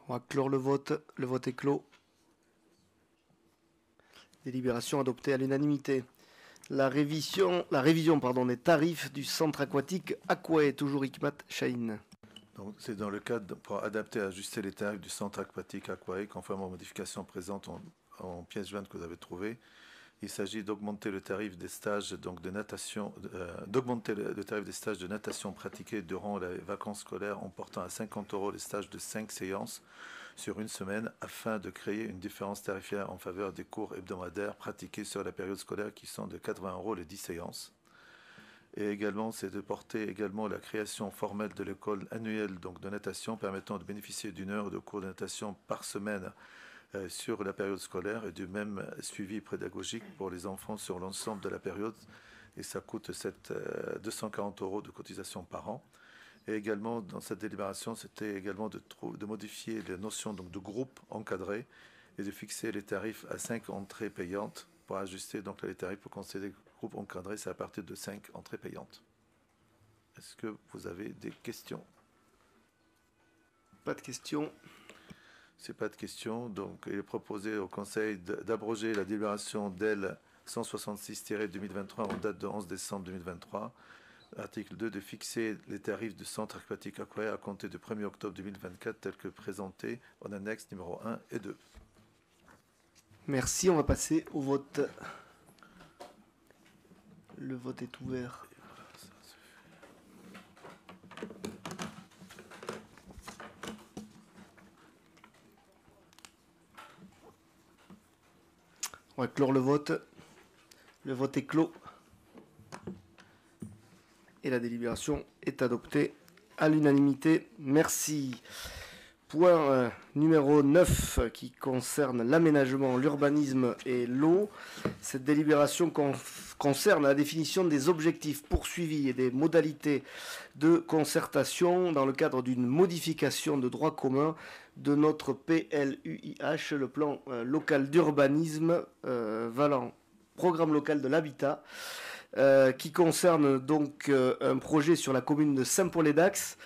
A: On va clore le vote. Le vote est clos. Délibération adoptée à l'unanimité. La révision des tarifs du centre aquatique Aquae, toujours Hikmat Chahine.
D: Donc, c'est dans le cadre pour adapter et ajuster les tarifs du centre aquatique Aquae, conformément aux modifications présentes en pièces jointes que vous avez trouvées. Il s'agit d'augmenter le tarif des stages donc, de natation, d'augmenter le tarif des stages de natation pratiqués durant les vacances scolaires en portant à 50 € les stages de 5 séances sur une semaine afin de créer une différence tarifaire en faveur des cours hebdomadaires pratiqués sur la période scolaire qui sont de 80 € les 10 séances. Et également, c'est de porter également la création formelle de l'école annuelle donc, de natation permettant de bénéficier d'une heure de cours de natation par semaine sur la période scolaire et du même suivi pédagogique pour les enfants sur l'ensemble de la période. Et ça coûte 240 € de cotisation par an. Et également, dans cette délibération, c'était également de modifier les notions donc, de groupe encadré et de fixer les tarifs à 5 entrées payantes pour ajuster donc, les tarifs pour considérer groupe encadré, c'est à partir de 5 entrées payantes. Est-ce que vous avez des questions?
A: Pas de questions.
D: C'est pas de questions. Donc, il est proposé au Conseil d'abroger la délibération d'L 166-2023 en date de 11 décembre 2023. Article 2, de fixer les tarifs du centre aquatique Aquae à compter du 1er octobre 2024 tels que présentés en annexe numéro 1 et 2.
A: Merci, on va passer au vote. Le vote est ouvert. On va clore le vote. Le vote est clos. Et la délibération est adoptée à l'unanimité. Merci. Point numéro 9 qui concerne l'aménagement, l'urbanisme et l'eau. Cette délibération concerne la définition des objectifs poursuivis et des modalités de concertation dans le cadre d'une modification de droit commun de notre PLUIH, le plan local d'urbanisme valant programme local de l'habitat, qui concerne donc un projet sur la commune de Saint-Paul-et-Dax.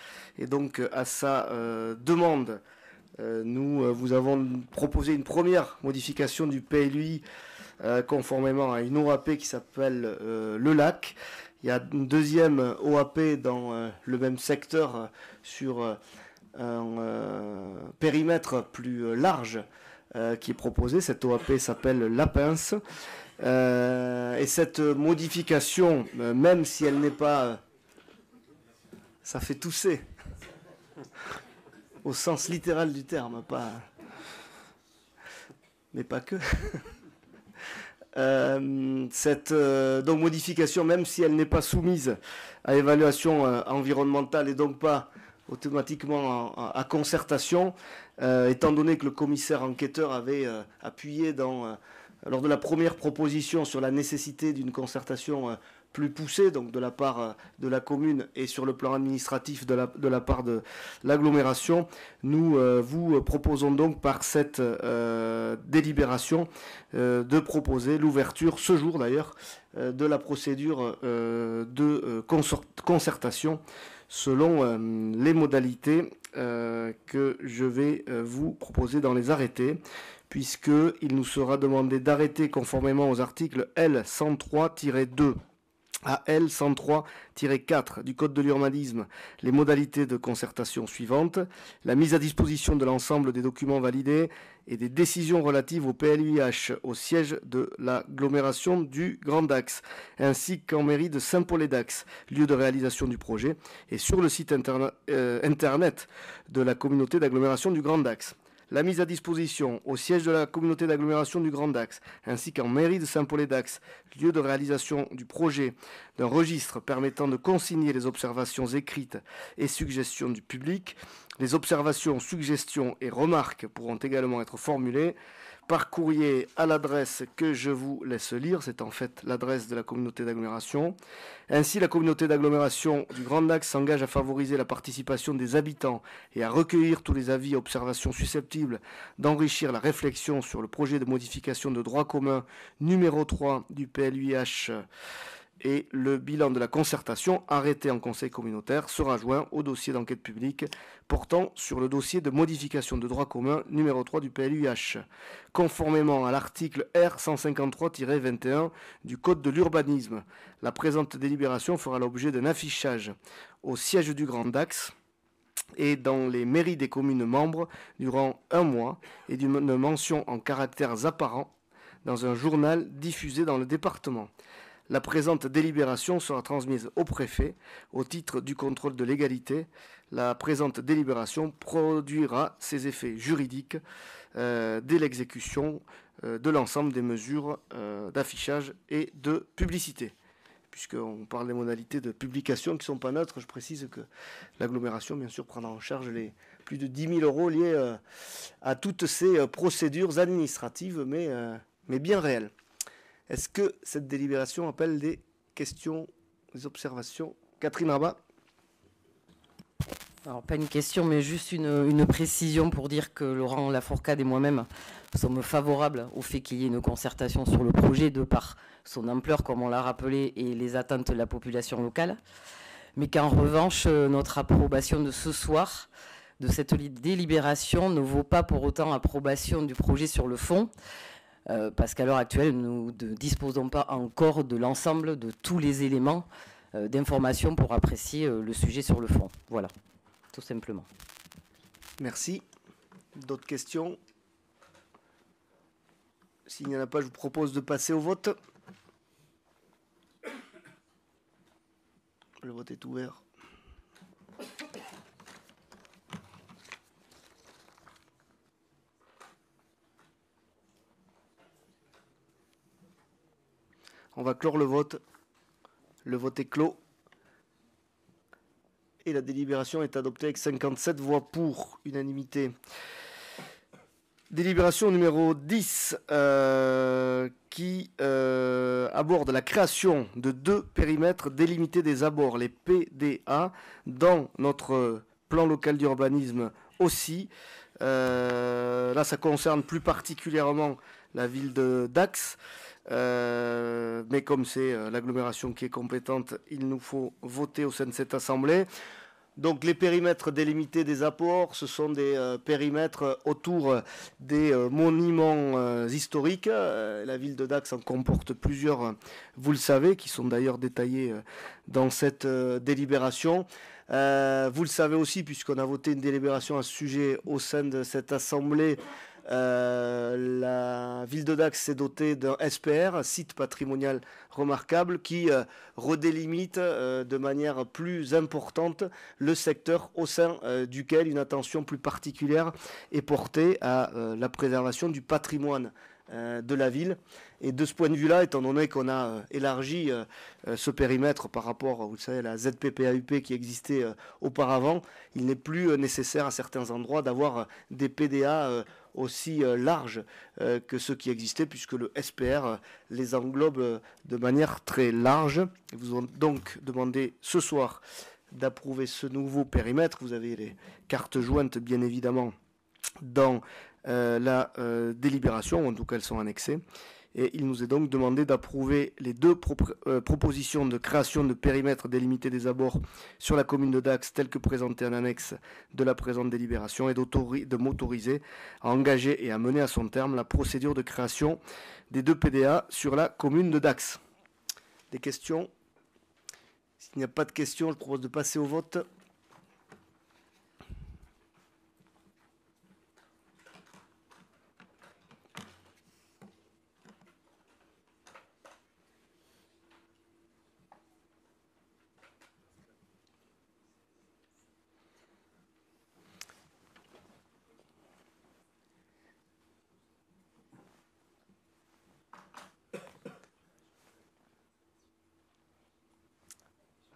A: Et donc à sa demande, nous vous avons proposé une première modification du PLUI conformément à une OAP qui s'appelle Le Lac. Il y a une deuxième OAP dans le même secteur sur un périmètre plus large qui est proposé. Cette OAP s'appelle Lapins. Et cette modification, même si elle n'est pas... ça fait tousser, au sens littéral du terme, pas... mais pas que. Cette donc modification, même si elle n'est pas soumise à évaluation environnementale et donc pas automatiquement à concertation, étant donné que le commissaire enquêteur avait appuyé lors de la première proposition sur la nécessité d'une concertation plus poussée, donc de la part de la commune et sur le plan administratif de la part de l'agglomération, nous vous proposons donc par cette délibération de proposer l'ouverture, ce jour d'ailleurs, de la procédure de concertation selon les modalités que je vais vous proposer dans les arrêtés, puisqu'il nous sera demandé d'arrêter conformément aux articles L103-2 à L103-4 du Code de l'urbanisme les modalités de concertation suivantes: la mise à disposition de l'ensemble des documents validés et des décisions relatives au PLUIH au siège de l'agglomération du Grand Dax, ainsi qu'en mairie de Saint-Paul-et-Dax, lieu de réalisation du projet, et sur le site internet de la communauté d'agglomération du Grand Dax. La mise à disposition au siège de la communauté d'agglomération du Grand Dax, ainsi qu'en mairie de Saint-Paul-et-Dax, lieu de réalisation du projet, d'un registre permettant de consigner les observations écrites et suggestions du public. Les observations, suggestions et remarques pourront également être formulées par courrier à l'adresse que je vous laisse lire. C'est en fait l'adresse de la communauté d'agglomération. Ainsi, la communauté d'agglomération du Grand Dax s'engage à favoriser la participation des habitants et à recueillir tous les avis et observations susceptibles d'enrichir la réflexion sur le projet de modification de droit commun numéro 3 du PLUIH, et le bilan de la concertation arrêté en conseil communautaire sera joint au dossier d'enquête publique portant sur le dossier de modification de droit commun numéro 3 du PLUIH. Conformément à l'article R153-21 du Code de l'urbanisme, la présente délibération fera l'objet d'un affichage au siège du Grand Dax et dans les mairies des communes membres durant 1 mois et d'une mention en caractères apparents dans un journal diffusé dans le département. La présente délibération sera transmise au préfet au titre du contrôle de légalité. La présente délibération produira ses effets juridiques dès l'exécution de l'ensemble des mesures d'affichage et de publicité. Puisqu'on parle des modalités de publication qui ne sont pas neutres, je précise que l'agglomération, bien sûr, prendra en charge les plus de 10 000 € liés à toutes ces procédures administratives, mais bien réelles. Est-ce que cette délibération appelle des questions, des observations? Catherine Rabat.
F: Alors, pas une question, mais juste une précision pour dire que Laurent Lafourcade et moi-même sommes favorables au fait qu'il y ait une concertation sur le projet de par son ampleur, comme on l'a rappelé, et les attentes de la population locale. Mais qu'en revanche, notre approbation de ce soir, de cette délibération, ne vaut pas pour autant approbation du projet sur le fond. parce qu'à l'heure actuelle, nous ne disposons pas encore de l'ensemble de tous les éléments d'information pour apprécier le sujet sur le fond. Voilà, tout simplement.
A: Merci. D'autres questions? S'il n'y en a pas, je vous propose de passer au vote. Le vote est ouvert. On va clore le vote. Le vote est clos. Et la délibération est adoptée avec 57 voix pour, unanimité. Délibération numéro 10 qui aborde la création de 2 périmètres délimités des abords, les PDA, dans notre plan local d'urbanisme aussi. Là, ça concerne plus particulièrement la ville de Dax. Mais comme c'est l'agglomération qui est compétente, il nous faut voter au sein de cette assemblée. Donc les périmètres délimités des apports, ce sont des périmètres autour des monuments historiques. La ville de Dax en comporte plusieurs, vous le savez, qui sont d'ailleurs détaillés dans cette délibération. Vous le savez aussi, puisqu'on a voté une délibération à ce sujet au sein de cette assemblée. La ville de Dax s'est dotée d'un SPR, site patrimonial remarquable, qui redélimite de manière plus importante le secteur au sein duquel une attention plus particulière est portée à la préservation du patrimoine de la ville. Et de ce point de vue-là, étant donné qu'on a élargi ce périmètre par rapport, vous savez, à la ZPPAUP qui existait auparavant, il n'est plus nécessaire à certains endroits d'avoir des PDA aussi larges que ceux qui existaient, puisque le SPR les englobe de manière très large. Ils vous ont donc demandé ce soir d'approuver ce nouveau périmètre. Vous avez les cartes jointes, bien évidemment, dans la délibération, en tout cas elles sont annexées. Et il nous est donc demandé d'approuver les 2 propositions de création de périmètre délimité des abords sur la commune de Dax, telles que présentées en annexe de la présente délibération, et de m'autoriser à engager et à mener à son terme la procédure de création des 2 PDA sur la commune de Dax. Des questions? S'il n'y a pas de questions, je propose de passer au vote.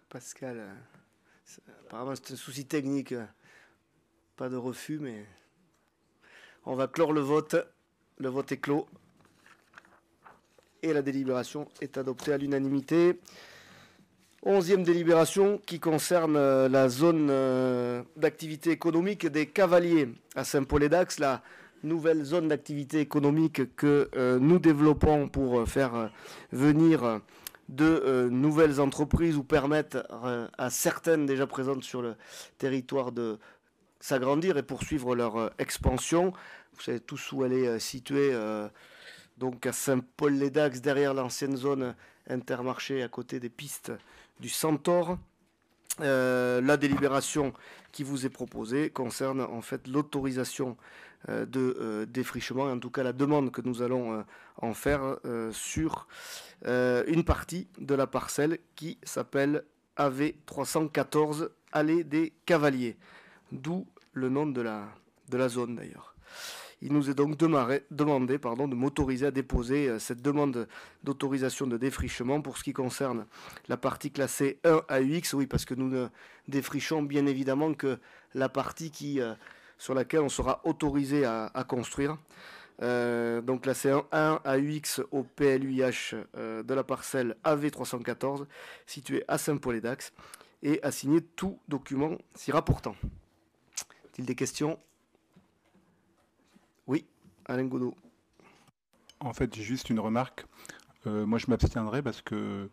A: Pascal, apparemment c'est un souci technique, pas de refus, mais on va clore le vote. Le vote est clos et la délibération est adoptée à l'unanimité. 11e délibération qui concerne la zone d'activité économique des Cavaliers à Saint-Paul-et-Dax, la nouvelle zone d'activité économique que nous développons pour faire venir de nouvelles entreprises ou permettre à certaines déjà présentes sur le territoire de s'agrandir et poursuivre leur expansion. Vous savez tous où elle est située, donc à Saint-Paul-les-Dax, derrière l'ancienne zone Intermarché, à côté des pistes du Centaure. La délibération qui vous est proposée concerne en fait l'autorisation de défrichement, en tout cas la demande que nous allons en faire sur une partie de la parcelle qui s'appelle AV 314 Allée des Cavaliers, d'où le nom de la zone d'ailleurs. Il nous est donc demandé de m'autoriser à déposer cette demande d'autorisation de défrichement pour ce qui concerne la partie classée 1 AUX. Oui, parce que nous ne défrichons bien évidemment que la partie sur laquelle on sera autorisé à construire. Donc classé 1 AUX au PLUIH de la parcelle AV 314 située à Saint-Paul-et-Dax et à signer tout document s'y rapportant. Est-il des questions ? Oui, Alain Godot.
G: En fait, j'ai juste une remarque. Moi, je m'abstiendrai parce que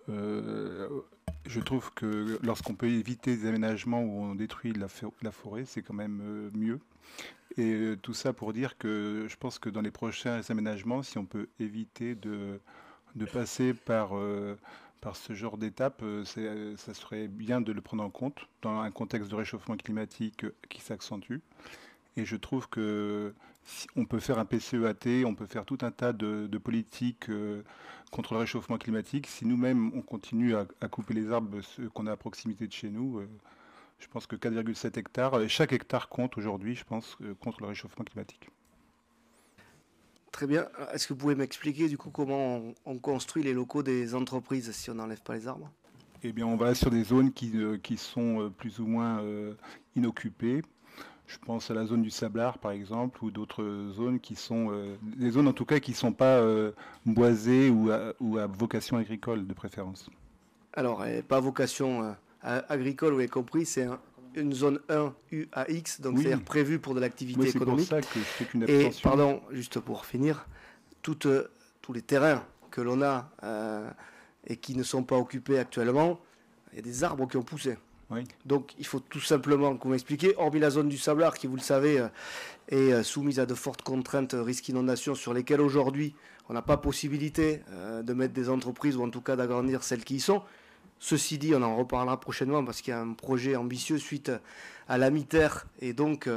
G: Je trouve que lorsqu'on peut éviter des aménagements où on détruit la forêt, c'est quand même mieux. Et tout ça pour dire que je pense que dans les prochains aménagements, si on peut éviter de passer par ce genre d'étape, ça serait bien de le prendre en compte dans un contexte de réchauffement climatique qui s'accentue. Et je trouve que si on peut faire un PCEAT, on peut faire tout un tas de politiques contre le réchauffement climatique. Si nous-mêmes, on continue à couper les arbres ceux qu'on a à proximité de chez nous, je pense que 4,7 hectares, chaque hectare compte aujourd'hui, je pense, contre le réchauffement climatique.
A: Très bien. Est-ce que vous pouvez m'expliquer du coup comment on construit les locaux des entreprises si on n'enlève pas les arbres?
G: Eh bien, on va sur des zones qui sont plus ou moins inoccupées. Je pense à la zone du Sablard, par exemple, ou d'autres zones qui sont des zones en tout cas qui ne sont pas boisées ou à vocation agricole de préférence.
A: Alors, pas vocation agricole, vous avez compris, c'est une zone 1 UAX, donc
G: Oui.
A: c'est-à-dire prévue pour de l'activité économique.
G: C'est pour ça que c'est une
A: Et,
G: abstention.
A: pardon, juste pour finir, tous les terrains que l'on a et qui ne sont pas occupés actuellement, il y a des arbres qui ont poussé.
G: Oui.
A: Donc il faut tout simplement que vous m'expliquiez, hormis la zone du Sablard qui, vous le savez, est soumise à de fortes contraintes risques inondation sur lesquelles aujourd'hui on n'a pas possibilité de mettre des entreprises ou en tout cas d'agrandir celles qui y sont. Ceci dit, on en reparlera prochainement parce qu'il y a un projet ambitieux suite à la mi-terre et donc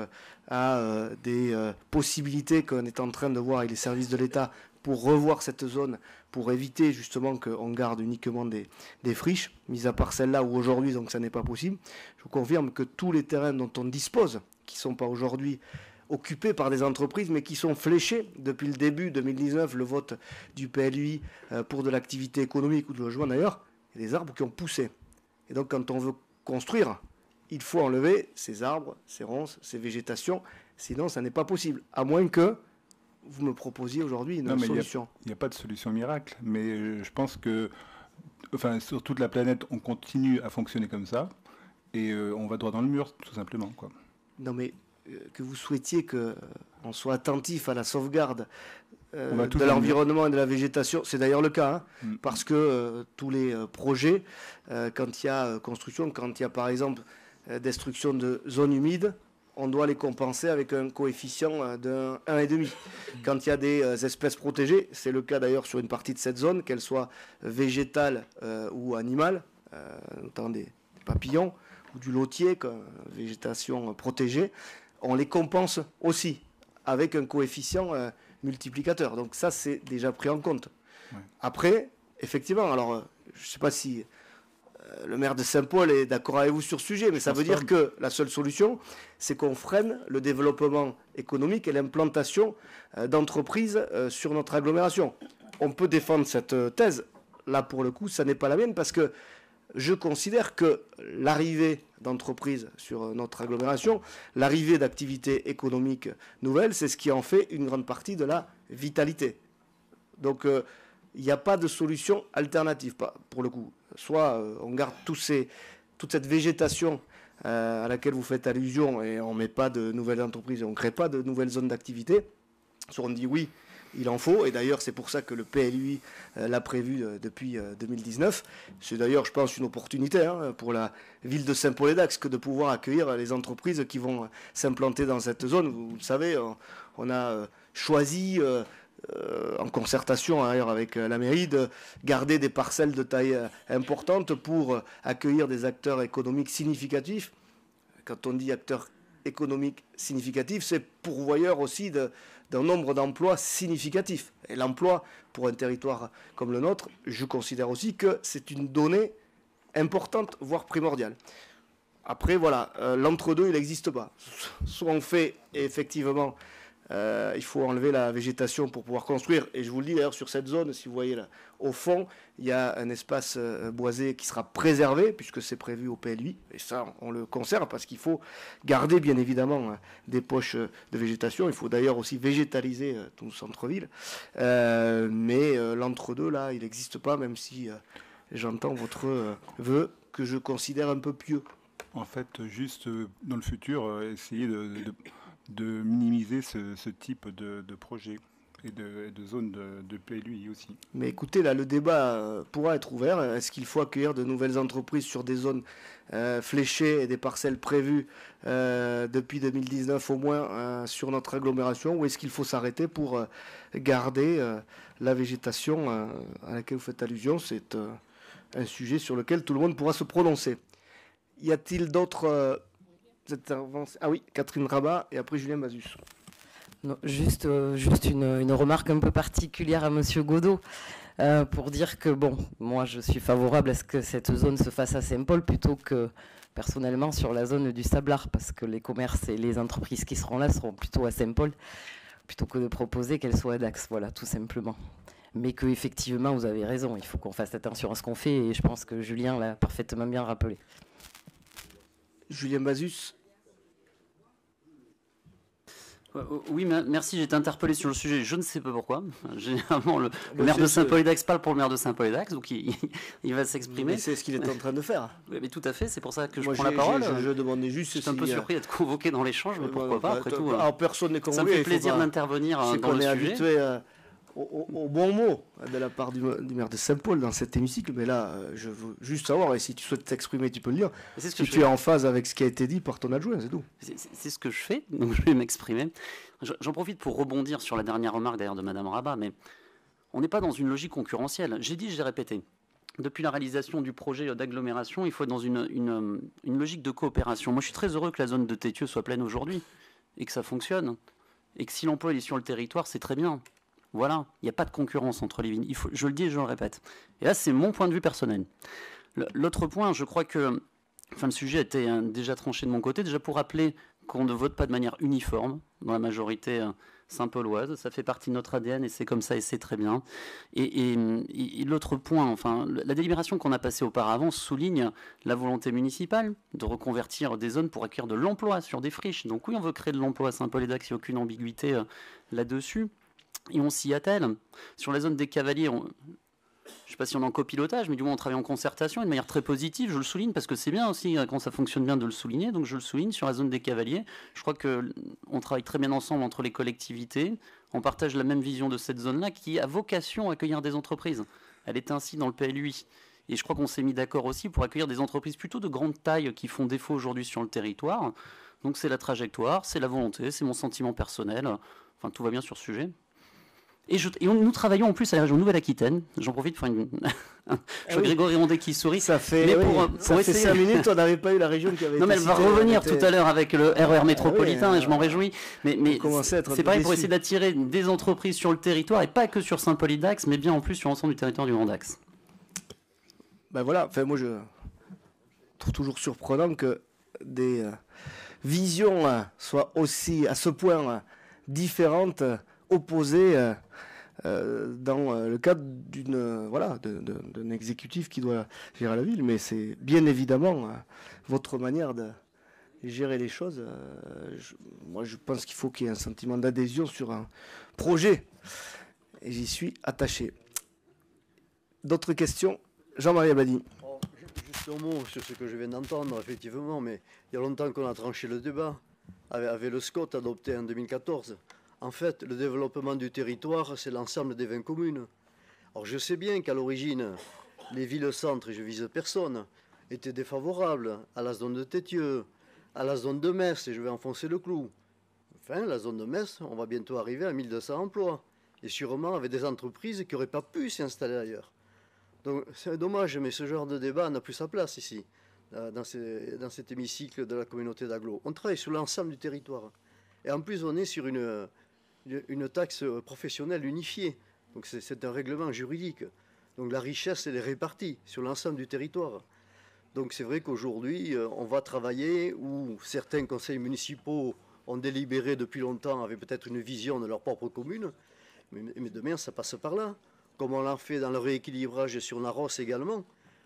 A: à des possibilités qu'on est en train de voir avec les services de l'État pour revoir cette zone, pour éviter justement qu'on garde uniquement des friches, mis à part celle-là où aujourd'hui donc ça n'est pas possible. Je vous confirme que tous les terrains dont on dispose, qui ne sont pas aujourd'hui occupés par des entreprises, mais qui sont fléchés depuis le début 2019, le vote du PLUI pour de l'activité économique ou de logement d'ailleurs, il y a des arbres qui ont poussé. Et donc quand on veut construire, il faut enlever ces arbres, ces ronces, ces végétations, sinon ça n'est pas possible, à moins que vous me proposiez aujourd'hui une solution.
G: Il n'y a pas de solution miracle, mais je pense que sur toute la planète, on continue à fonctionner comme ça, et on va droit dans le mur, tout simplement, quoi.
A: Non, mais que vous souhaitiez qu'on soit attentif à la sauvegarde de l'environnement et de la végétation, c'est d'ailleurs le cas, hein, parce que tous les projets, quand il y a construction, quand il y a par exemple destruction de zones humides, on doit les compenser avec un coefficient de 1,5. Quand il y a des espèces protégées, c'est le cas d'ailleurs sur une partie de cette zone, qu'elles soient végétales ou animales, notamment des papillons ou du lotier, végétation protégée, on les compense aussi avec un coefficient multiplicateur. Donc ça, c'est déjà pris en compte. Ouais. Après, effectivement, alors je ne sais pas si le maire de Saint-Paul est d'accord avec vous sur ce sujet, mais ça veut dire que la seule solution, c'est qu'on freine le développement économique et l'implantation d'entreprises sur notre agglomération. On peut défendre cette thèse. Là, pour le coup, ça n'est pas la mienne, parce que je considère que l'arrivée d'entreprises sur notre agglomération, l'arrivée d'activités économiques nouvelles, c'est ce qui en fait une grande partie de la vitalité. Donc, il n'y a pas de solution alternative, pour le coup. Soit on garde toute cette végétation à laquelle vous faites allusion et on ne met pas de nouvelles entreprises et on ne crée pas de nouvelles zones d'activité. Soit on dit oui, il en faut. Et d'ailleurs, c'est pour ça que le PLUI l'a prévu depuis 2019. C'est d'ailleurs, je pense, une opportunité pour la ville de Saint-Paul-et-Dax que de pouvoir accueillir les entreprises qui vont s'implanter dans cette zone. Vous le savez, on a choisi... en concertation ailleurs avec la mairie, de garder des parcelles de taille importante pour accueillir des acteurs économiques significatifs. Quand on dit acteurs économiques significatifs, c'est pourvoyeur aussi d'un nombre d'emplois significatifs. Et l'emploi, pour un territoire comme le nôtre, je considère aussi que c'est une donnée importante, voire primordiale. Après, voilà, l'entre-deux, il n'existe pas. Soit on fait effectivement... il faut enlever la végétation pour pouvoir construire. Et je vous le dis d'ailleurs, sur cette zone, si vous voyez là, au fond, il y a un espace boisé qui sera préservé, puisque c'est prévu au PLUI. Et ça, on le conserve parce qu'il faut garder, bien évidemment, des poches de végétation. Il faut d'ailleurs aussi végétaliser tout le centre-ville. Mais l'entre-deux, là, il n'existe pas, même si j'entends votre vœu, que je considère un peu pieux.
G: En fait, juste dans le futur, essayer de minimiser ce type de projet et de zones de PLUI aussi.
A: Mais écoutez, là, le débat pourra être ouvert. Est-ce qu'il faut accueillir de nouvelles entreprises sur des zones fléchées et des parcelles prévues depuis 2019 au moins sur notre agglomération, ou est-ce qu'il faut s'arrêter pour garder la végétation à laquelle vous faites allusion? C'est un sujet sur lequel tout le monde pourra se prononcer. Y a-t-il d'autres interventions? Ah oui, Catherine Rabat et après Julien Mazus.
F: Non, juste une remarque un peu particulière à Monsieur Godot, pour dire que, bon, moi je suis favorable à ce que cette zone se fasse à Saint-Paul plutôt que personnellement sur la zone du Sablard, parce que les commerces et les entreprises qui seront là seront plutôt à Saint-Paul, plutôt que de proposer qu'elles soient à Dax, voilà, tout simplement. Mais que effectivement vous avez raison, il faut qu'on fasse attention à ce qu'on fait, et je pense que Julien l'a parfaitement bien rappelé.
A: Julien Mazus.
H: Oui, merci, j'ai été interpellé sur le sujet, je ne sais pas pourquoi. Généralement, le maire de Saint-Paul-et-Dax parle pour le maire de Saint-Paul-et-Dax, donc il va s'exprimer.
A: C'est ce qu'il est en train de faire.
H: Oui, mais tout à fait, c'est pour ça que je prends la parole.
A: Je demandais juste...
H: Je suis un peu surpris d'être convoqué dans l'échange, mais pourquoi pas, après tout.
A: Alors, personne n'est convoqué.
H: Ça me fait plaisir d'intervenir dans le sujet.
A: Habitué au bon mot de la part du maire de Saint-Paul dans cet hémicycle, mais là, je veux juste savoir, et si tu souhaites t'exprimer, tu peux le dire, si tu es en phase avec ce qui a été dit par ton adjoint, c'est tout.
H: C'est ce que je fais, donc je vais m'exprimer. J'en profite pour rebondir sur la dernière remarque d'ailleurs de Madame Rabat, mais on n'est pas dans une logique concurrentielle. J'ai dit, j'ai répété. Depuis la réalisation du projet d'agglomération, il faut être dans une logique de coopération. Moi, je suis très heureux que la zone de Tétieux soit pleine aujourd'hui, et que ça fonctionne, et que si l'emploi est sur le territoire, c'est très bien. Voilà, il n'y a pas de concurrence entre les vignes. Je le dis et je le répète. Et là, c'est mon point de vue personnel. L'autre point, je crois que le sujet a été déjà tranché de mon côté. Déjà pour rappeler qu'on ne vote pas de manière uniforme dans la majorité saint-pauloise. Ça fait partie de notre ADN et c'est comme ça et c'est très bien. Et l'autre point, la délibération qu'on a passée auparavant souligne la volonté municipale de reconvertir des zones pour acquérir de l'emploi sur des friches. Donc oui, on veut créer de l'emploi à Saint-Paul-et-Dax, il n'y a aucune ambiguïté là-dessus. Et on s'y attelle. Sur la zone des Cavaliers, je ne sais pas si on est en copilotage, mais du moins on travaille en concertation et de manière très positive, je le souligne, parce que c'est bien aussi quand ça fonctionne bien de le souligner, donc je le souligne sur la zone des Cavaliers. Je crois qu'on travaille très bien ensemble entre les collectivités, on partage la même vision de cette zone-là qui a vocation à accueillir des entreprises. Elle est ainsi dans le PLUI. Et je crois qu'on s'est mis d'accord aussi pour accueillir des entreprises plutôt de grande taille qui font défaut aujourd'hui sur le territoire. Donc c'est la trajectoire, c'est la volonté, c'est mon sentiment personnel. Enfin, tout va bien sur ce sujet. Nous travaillons en plus à la région Nouvelle-Aquitaine. J'en profite pour une... Je vois Grégory Rondet qui sourit.
A: Ça fait, ça fait 5 minutes, on n'avait pas eu la région qui avait été...
H: Non, mais elle va revenir tout à l'heure avec le RER métropolitain, et je m'en réjouis. Mais c'est pareil pour essayer d'attirer des entreprises sur le territoire, et pas que sur Saint-Paul-et-Dax, mais bien en plus sur l'ensemble du territoire du Grand Dax.
A: Ben voilà, moi je trouve toujours surprenant que des visions soient aussi à ce point différentes, opposées dans le cadre d'un exécutif qui doit gérer la ville, mais c'est bien évidemment votre manière de gérer les choses. Moi, je pense qu'il faut qu'il y ait un sentiment d'adhésion sur un projet, et j'y suis attaché. D'autres questions? Jean-Marie Abadi.
I: Juste un mot sur ce que je viens d'entendre, effectivement, mais il y a longtemps qu'on a tranché le débat avec le SCOT adopté en 2014. En fait, le développement du territoire, c'est l'ensemble des 20 communes. Alors je sais bien qu'à l'origine, les villes-centres, et je vise personne, étaient défavorables à la zone de Tétieux, à la zone de Metz, et je vais enfoncer le clou. Enfin, la zone de Metz, on va bientôt arriver à 1200 emplois, et sûrement avec des entreprises qui n'auraient pas pu s'y installer ailleurs. Donc c'est dommage, mais ce genre de débat n'a plus sa place ici, dans cet hémicycle de la communauté d'agglo. On travaille sur l'ensemble du territoire. Et en plus, on est sur une taxe professionnelle unifiée. Donc c'est un règlement juridique. Donc la richesse, elle est répartie sur l'ensemble du territoire. Donc c'est vrai qu'aujourd'hui, on va travailler où certains conseils municipaux ont délibéré depuis longtemps, avaient peut-être une vision de leur propre commune. Mais demain, ça passe par là. Comme on l'a fait dans le rééquilibrage sur Naros également,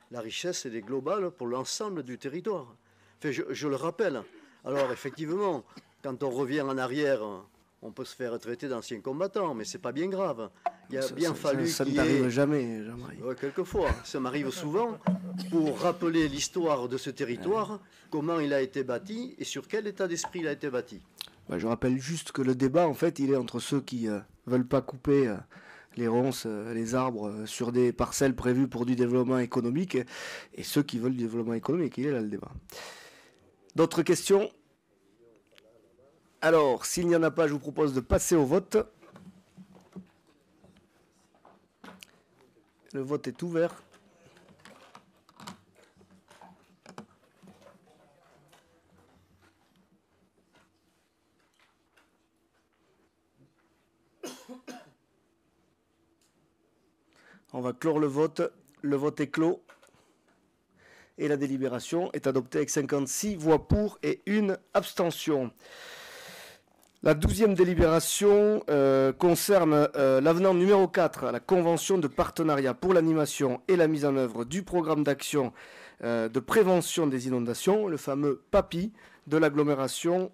I: la richesse, elle est globale pour l'ensemble du territoire. Enfin, je le rappelle. Alors effectivement, quand on revient en arrière, on peut se faire traiter d'anciens combattants, mais c'est pas bien grave. Il a bien fallu
A: ça ne t'arrive jamais, Jean-Marie.
I: Ouais, quelquefois, ça m'arrive souvent, pour rappeler l'histoire de ce territoire, comment il a été bâti et sur quel état d'esprit il a été bâti.
A: Je rappelle juste que le débat, en fait, il est entre ceux qui veulent pas couper les ronces, les arbres sur des parcelles prévues pour du développement économique et ceux qui veulent du développement économique. Il est là le débat. D'autres questions? Alors, s'il n'y en a pas, je vous propose de passer au vote. Le vote est ouvert. On va clore le vote. Le vote est clos. Et la délibération est adoptée avec 56 voix pour et une abstention. La 12e délibération concerne l'avenant numéro 4 à la convention de partenariat pour l'animation et la mise en œuvre du programme d'action de prévention des inondations, le fameux PAPI de l'agglomération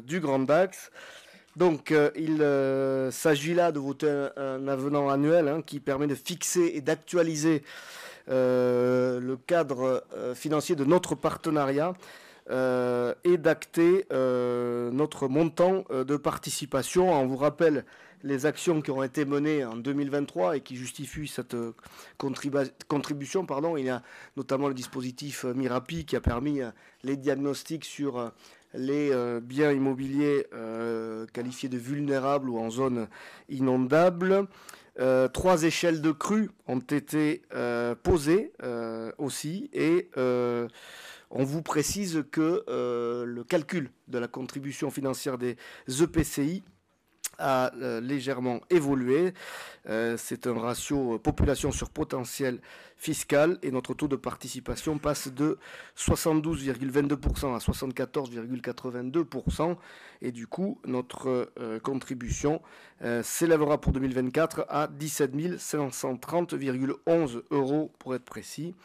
A: du Grand Dax. Donc il s'agit là de voter un avenant annuel qui permet de fixer et d'actualiser le cadre financier de notre partenariat et d'acter notre montant de participation. On vous rappelle les actions qui ont été menées en 2023 et qui justifient cette contribution. Il y a notamment le dispositif Mirapi qui a permis les diagnostics sur les biens immobiliers qualifiés de vulnérables ou en zone inondable. 3 échelles de crues ont été posées aussi et on vous précise que le calcul de la contribution financière des EPCI a légèrement évolué. C'est un ratio population sur potentiel fiscal et notre taux de participation passe de 72,22% à 74,82% et du coup notre contribution s'élèvera pour 2024 à 17 530,11 € pour être précis.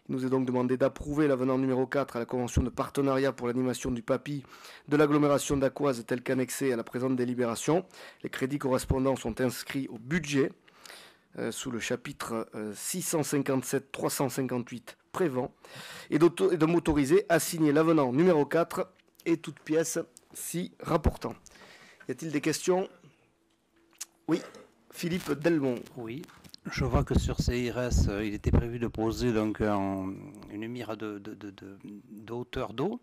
A: Il nous est donc demandé d'approuver l'avenant numéro 4 à la convention de partenariat pour l'animation du PAPI de l'agglomération d'Aquoise tel qu'annexé à la présente délibération. Les crédits correspondants sont inscrits au budget sous le chapitre 657-358 prévent et de m'autoriser à signer l'avenant numéro 4 et toute pièce s'y rapportant. Y a-t-il des questions? Oui, Philippe Delmont.
J: Oui. Je vois que sur CIRS, il était prévu de poser donc une mire de hauteur d'eau.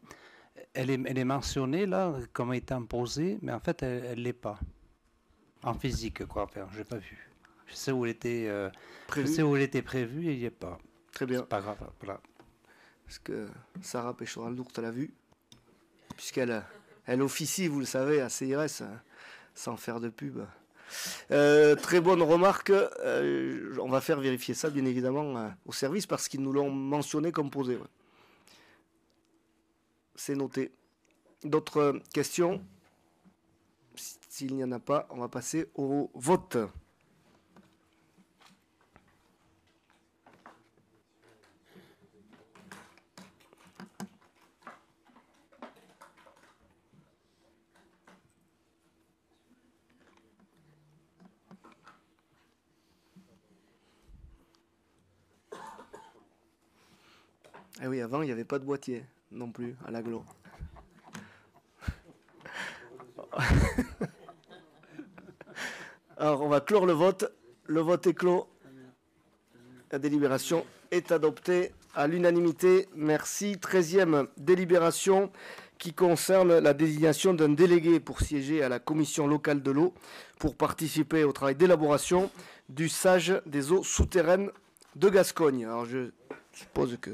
J: Elle est mentionnée là comme étant posée, mais en fait elle l'est pas. En physique, quoi. Enfin, je n'ai pas vu. Je sais où elle était prévue. Je sais où elle était prévue et il n'y est pas.
A: Très bien.
J: C'est pas grave. Voilà.
A: Parce que Sarah Péchoral-Dourte l'a vu, puisqu'elle officie, vous le savez, à CIRS, sans faire de pub. Très bonne remarque. On va faire vérifier ça bien évidemment au service parce qu'ils nous l'ont mentionné comme posé. Ouais. C'est noté. D'autres questions? S'il n'y en a pas, on va passer au vote. Ah oui, avant, il n'y avait pas de boîtier non plus à l'agglo. Alors, on va clore le vote. Le vote est clos. La délibération est adoptée à l'unanimité. Merci. 13e délibération qui concerne la désignation d'un délégué pour siéger à la commission locale de l'eau pour participer au travail d'élaboration du SAGE des eaux souterraines de Gascogne. Alors, je suppose que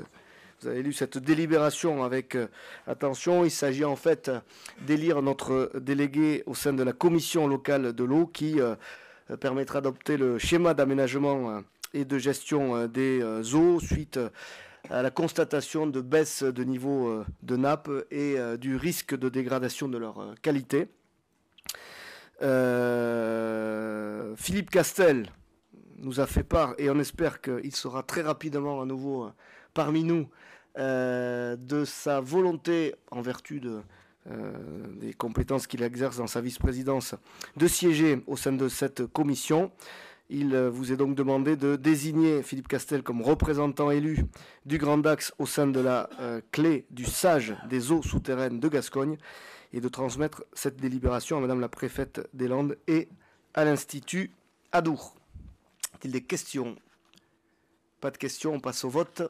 A: vous avez lu cette délibération avec attention. Il s'agit en fait d'élire notre délégué au sein de la commission locale de l'eau qui permettra d'adopter le schéma d'aménagement et de gestion des eaux suite à la constatation de baisse de niveau de nappe et du risque de dégradation de leur qualité. Philippe Castel nous a fait part, et on espère qu'il sera très rapidement à nouveau parmi nous, de sa volonté, en vertu des compétences qu'il exerce dans sa vice-présidence, de siéger au sein de cette commission. Il vous est donc demandé de désigner Philippe Castel comme représentant élu du Grand Dax au sein de la clé du SAGE des eaux souterraines de Gascogne et de transmettre cette délibération à Madame la préfète des Landes et à l'Institut Adour. Y a-t-il des questions? Pas de questions, on passe au vote.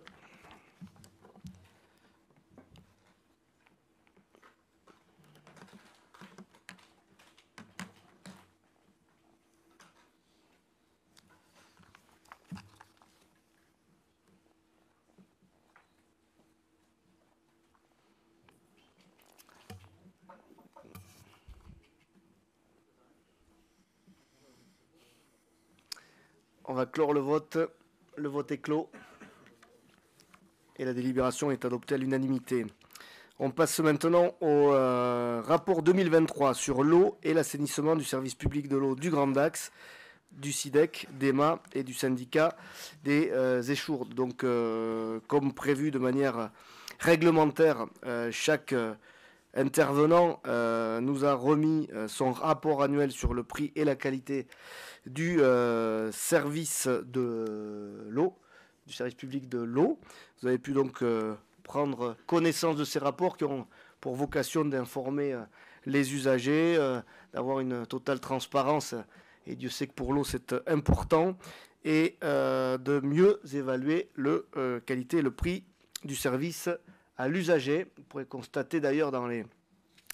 A: On va clore le vote. Le vote est clos. Et la délibération est adoptée à l'unanimité. On passe maintenant au rapport 2023 sur l'eau et l'assainissement du service public de l'eau du Grand Dax, du SIDEC, d'EMA et du syndicat des Échourdes. Donc, comme prévu de manière réglementaire, chaque intervenant nous a remis son rapport annuel sur le prix et la qualité du service de l'eau, du service public de l'eau. Vous avez pu donc prendre connaissance de ces rapports qui ont pour vocation d'informer les usagers, d'avoir une totale transparence, et Dieu sait que pour l'eau c'est important, et de mieux évaluer la qualité et le prix du service à l'usager. Vous pourrez constater d'ailleurs dans les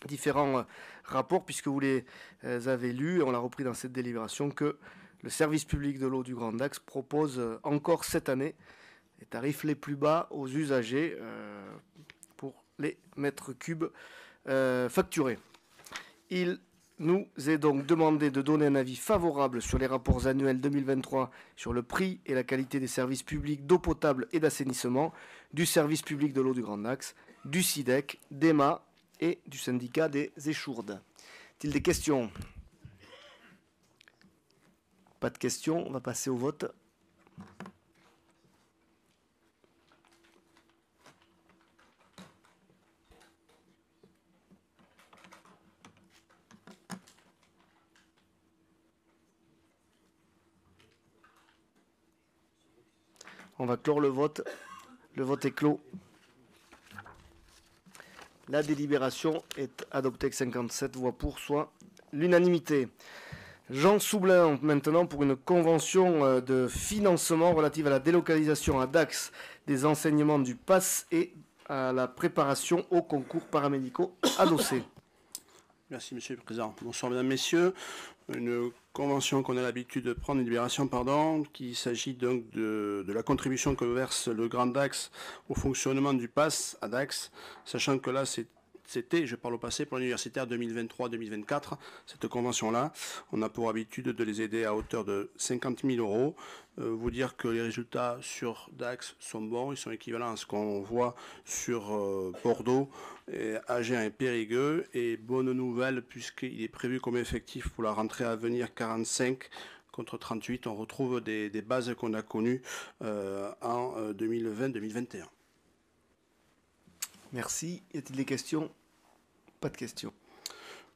A: différents rapports, puisque vous les avez lus, et on l'a repris dans cette délibération, que le service public de l'eau du Grand Dax propose encore cette année les tarifs les plus bas aux usagers pour les mètres cubes facturés. Il nous est donc demandé de donner un avis favorable sur les rapports annuels 2023 sur le prix et la qualité des services publics d'eau potable et d'assainissement, du service public de l'eau du Grand Dax, du SIDEC, d'EMA et du syndicat des Échourdes. Y a-t-il des questions? Pas de questions, on va passer au vote. On va clore le vote. Le vote est clos. La délibération est adoptée avec 57 voix pour, soit l'unanimité. Jean Soublin, maintenant, pour une convention de financement relative à la délocalisation à Dax des enseignements du PASS et à la préparation aux concours paramédicaux adossés.
K: Merci, Monsieur le Président. Bonsoir, Mesdames, Messieurs. Une convention qu'on a l'habitude de prendre, une libération, pardon, qu'il s'agit donc de la contribution que verse le Grand Dax au fonctionnement du PASS à Dax, sachant que là, c'était, je parle au passé, pour l'universitaire 2023-2024, cette convention-là. On a pour habitude de les aider à hauteur de 50 000 €. Vous dire que les résultats sur Dax sont bons, ils sont équivalents à ce qu'on voit sur Bordeaux, Agen et Périgueux. Et bonne nouvelle, puisqu'il est prévu comme effectif pour la rentrée à venir 45 contre 38. On retrouve des bases qu'on a connues en 2020-2021.
A: Merci. Y a-t-il des questions? Pas de questions.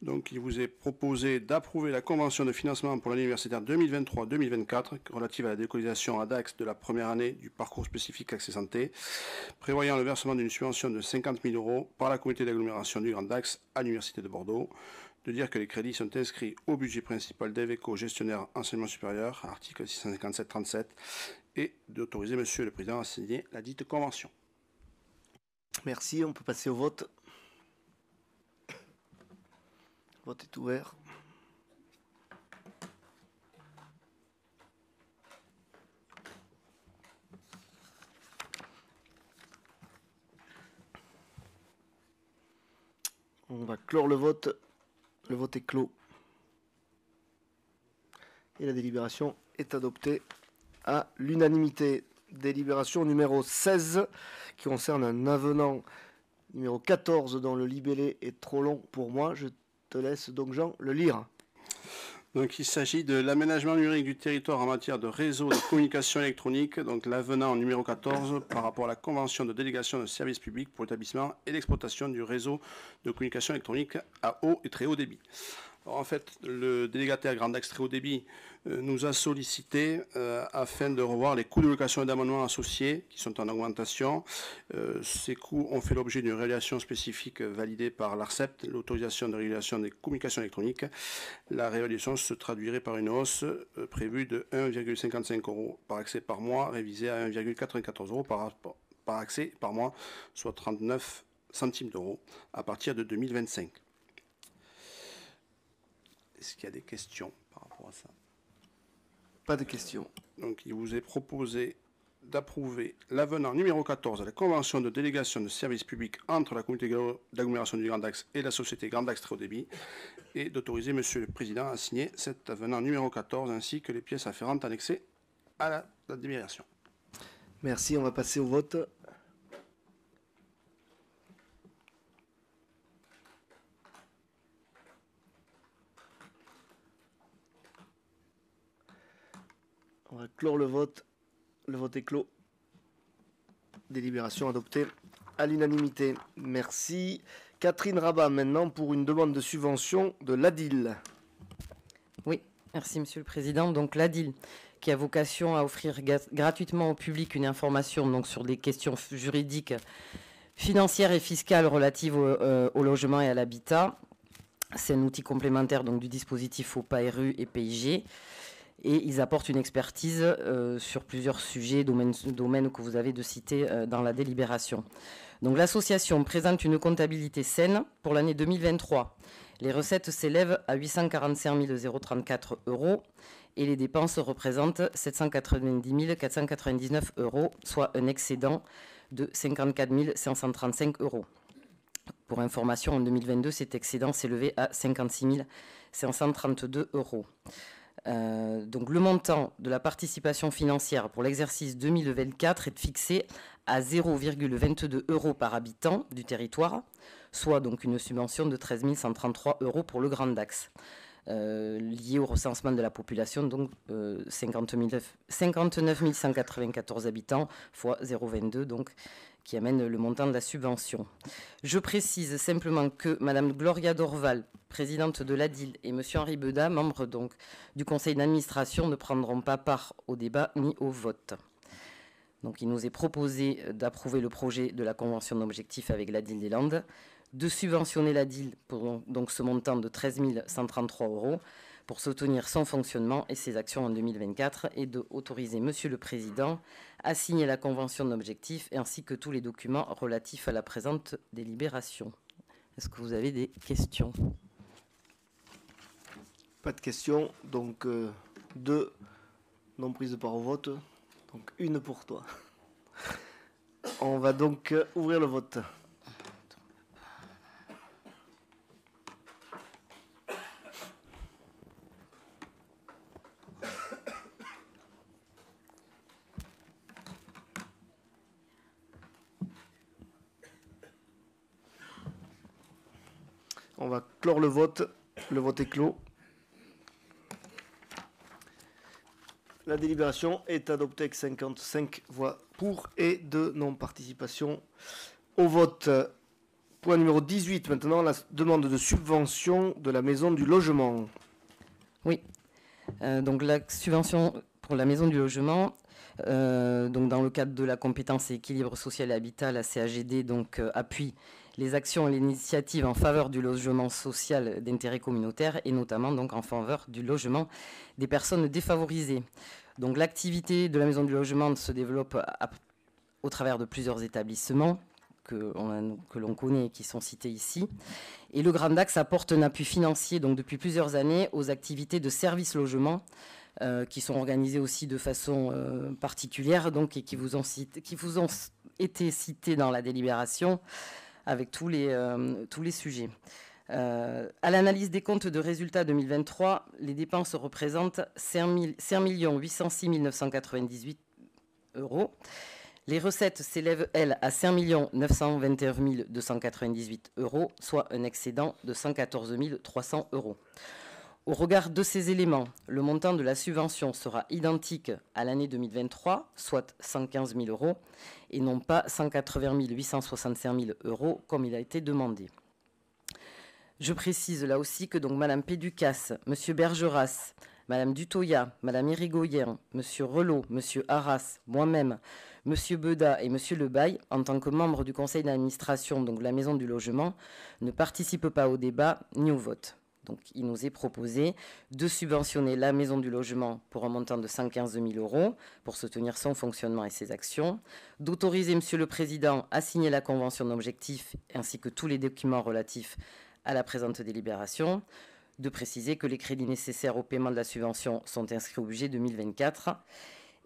K: Donc, il vous est proposé d'approuver la convention de financement pour l'année universitaire 2023-2024 relative à la délocalisation à Dax de la première année du parcours spécifique accès santé, prévoyant le versement d'une subvention de 50 000 € par la communauté d'agglomération du Grand Dax à l'université de Bordeaux. De dire que les crédits sont inscrits au budget principal d'Eveco, gestionnaire enseignement supérieur, article 657-37, et d'autoriser Monsieur le Président à signer la dite convention.
A: Merci, on peut passer au vote. Le vote est ouvert. On va clore le vote. Le vote est clos. Et la délibération est adoptée à l'unanimité. Délibération numéro 16 qui concerne un avenant numéro 14 dont le libellé est trop long pour moi. Je te laisse donc, Jean, le lire.
K: Donc, il s'agit de l'aménagement numérique du territoire en matière de réseau de communication électronique, donc l'avenant numéro 14 par rapport à la convention de délégation de services publics pour l'établissement et l'exploitation du réseau de communication électronique à haut et très haut débit. Alors, en fait, le délégataire Grand Axe très haut débit nous a sollicité afin de revoir les coûts de location et d'abonnement associés qui sont en augmentation. Ces coûts ont fait l'objet d'une réalisation spécifique validée par l'ARCEP, l'autorisation de régulation des communications électroniques. La réévaluation se traduirait par une hausse prévue de 1,55 € par accès par mois, révisée à 1,94 € par accès par mois, soit 39 centimes d'euros à partir de 2025. Est-ce qu'il y a des questions par rapport à ça?
A: Pas de questions.
K: Donc, il vous est proposé d'approuver l'avenant numéro 14 à la convention de délégation de services publics entre la communauté d'agglomération du Grand Axe et la société Grand Axe très haut débit et d'autoriser Monsieur le Président à signer cet avenant numéro 14 ainsi que les pièces afférentes annexées à la délibération.
A: Merci, on va passer au vote. On va clore le vote. Le vote est clos. Délibération adoptée à l'unanimité. Merci. Catherine Rabat, maintenant pour une demande de subvention de l'ADIL.
F: Oui, merci Monsieur le Président. Donc l'ADIL, qui a vocation à offrir gratuitement au public une information donc, sur des questions juridiques, financières et fiscales relatives au logement et à l'habitat. C'est un outil complémentaire donc, du dispositif OPA-RU et PIG. Et ils apportent une expertise sur plusieurs sujets, domaines que vous avez de citer dans la délibération. Donc l'association présente une comptabilité saine pour l'année 2023. Les recettes s'élèvent à 845 034 € et les dépenses représentent 790 499 €, soit un excédent de 54 535 €. Pour information, en 2022, cet excédent s'élevait à 56 532 €. Donc le montant de la participation financière pour l'exercice 2024 est fixé à 0,22 € par habitant du territoire, soit donc une subvention de 13 133 € pour le Grand Axe, lié au recensement de la population, donc 59 194 habitants fois 0,22, donc qui amène le montant de la subvention. Je précise simplement que Madame Gloria Dorval, présidente de l'ADIL, et Monsieur Henri Beda, membre donc du conseil d'administration, ne prendront pas part au débat ni au vote. Donc il nous est proposé d'approuver le projet de la convention d'objectifs avec l'ADIL des Landes, de subventionner l'ADIL pour donc ce montant de 13 133 € pour soutenir son fonctionnement et ses actions en 2024 et d'autoriser Monsieur le Président à signer la convention d'objectifs ainsi que tous les documents relatifs à la présente délibération. Est-ce que vous avez des questions?
A: Pas de questions, donc 2 non prises de part au vote, donc 1 pour toi. On va donc ouvrir le vote. On va clore le vote. Le vote est clos. La délibération est adoptée avec 55 voix pour et 2 non-participation au vote. Point numéro 18, maintenant, la demande de subvention de la Maison du Logement.
F: Oui, donc la subvention pour la Maison du Logement, donc dans le cadre de la compétence et équilibre social et habitat, la CAGD donc, appuie les actions et les initiatives en faveur du logement social d'intérêt communautaire et notamment donc en faveur du logement des personnes défavorisées. Donc l'activité de la Maison du Logement se développe au travers de plusieurs établissements que l'on connaît et qui sont cités ici. Et le Grand Axe apporte un appui financier donc depuis plusieurs années aux activités de service logement qui sont organisées aussi de façon particulière donc, et qui vous ont été citées dans la délibération avec tous les sujets. À l'analyse des comptes de résultats 2023, les dépenses représentent 5 806 998 €. Les recettes s'élèvent, elles, à 5 921 298 €, soit un excédent de 114 300 €. Au regard de ces éléments, le montant de la subvention sera identique à l'année 2023, soit 115 000 €, et non pas 180 865 000 € comme il a été demandé. Je précise là aussi que donc Madame Péducasse, Monsieur Bergeras, Madame Dutoya, Madame Irigoyen, Monsieur Relot, Monsieur Arras, moi-même, Monsieur Beda et Monsieur Lebaille, en tant que membres du conseil d'administration donc de la Maison du Logement, ne participent pas au débat ni au vote. Donc il nous est proposé de subventionner la Maison du Logement pour un montant de 115 000 € pour soutenir son fonctionnement et ses actions, d'autoriser Monsieur le Président à signer la convention d'objectifs ainsi que tous les documents relatifs à la présente délibération, de préciser que les crédits nécessaires au paiement de la subvention sont inscrits au budget 2024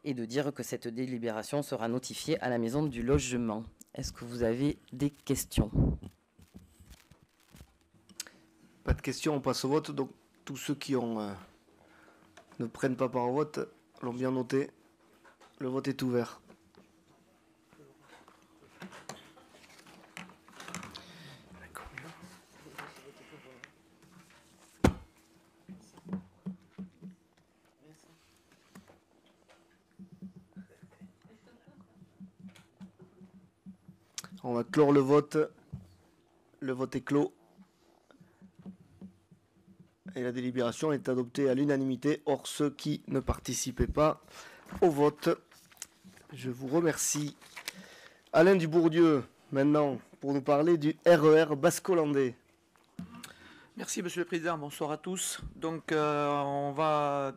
F: et de dire que cette délibération sera notifiée à la Maison du Logement. Est-ce que vous avez des questions ?
A: Pas de questions, on passe au vote. Donc tous ceux qui ne prennent pas part au vote l'ont bien noté. Le vote est ouvert. On va clore le vote. Le vote est clos. Et la délibération est adoptée à l'unanimité. Or, ceux qui ne participaient pas au vote, je vous remercie. Alain Dubourdieu, maintenant, pour nous parler du RER bascolandais.
L: Merci, Monsieur le Président. Bonsoir à tous. Donc, on va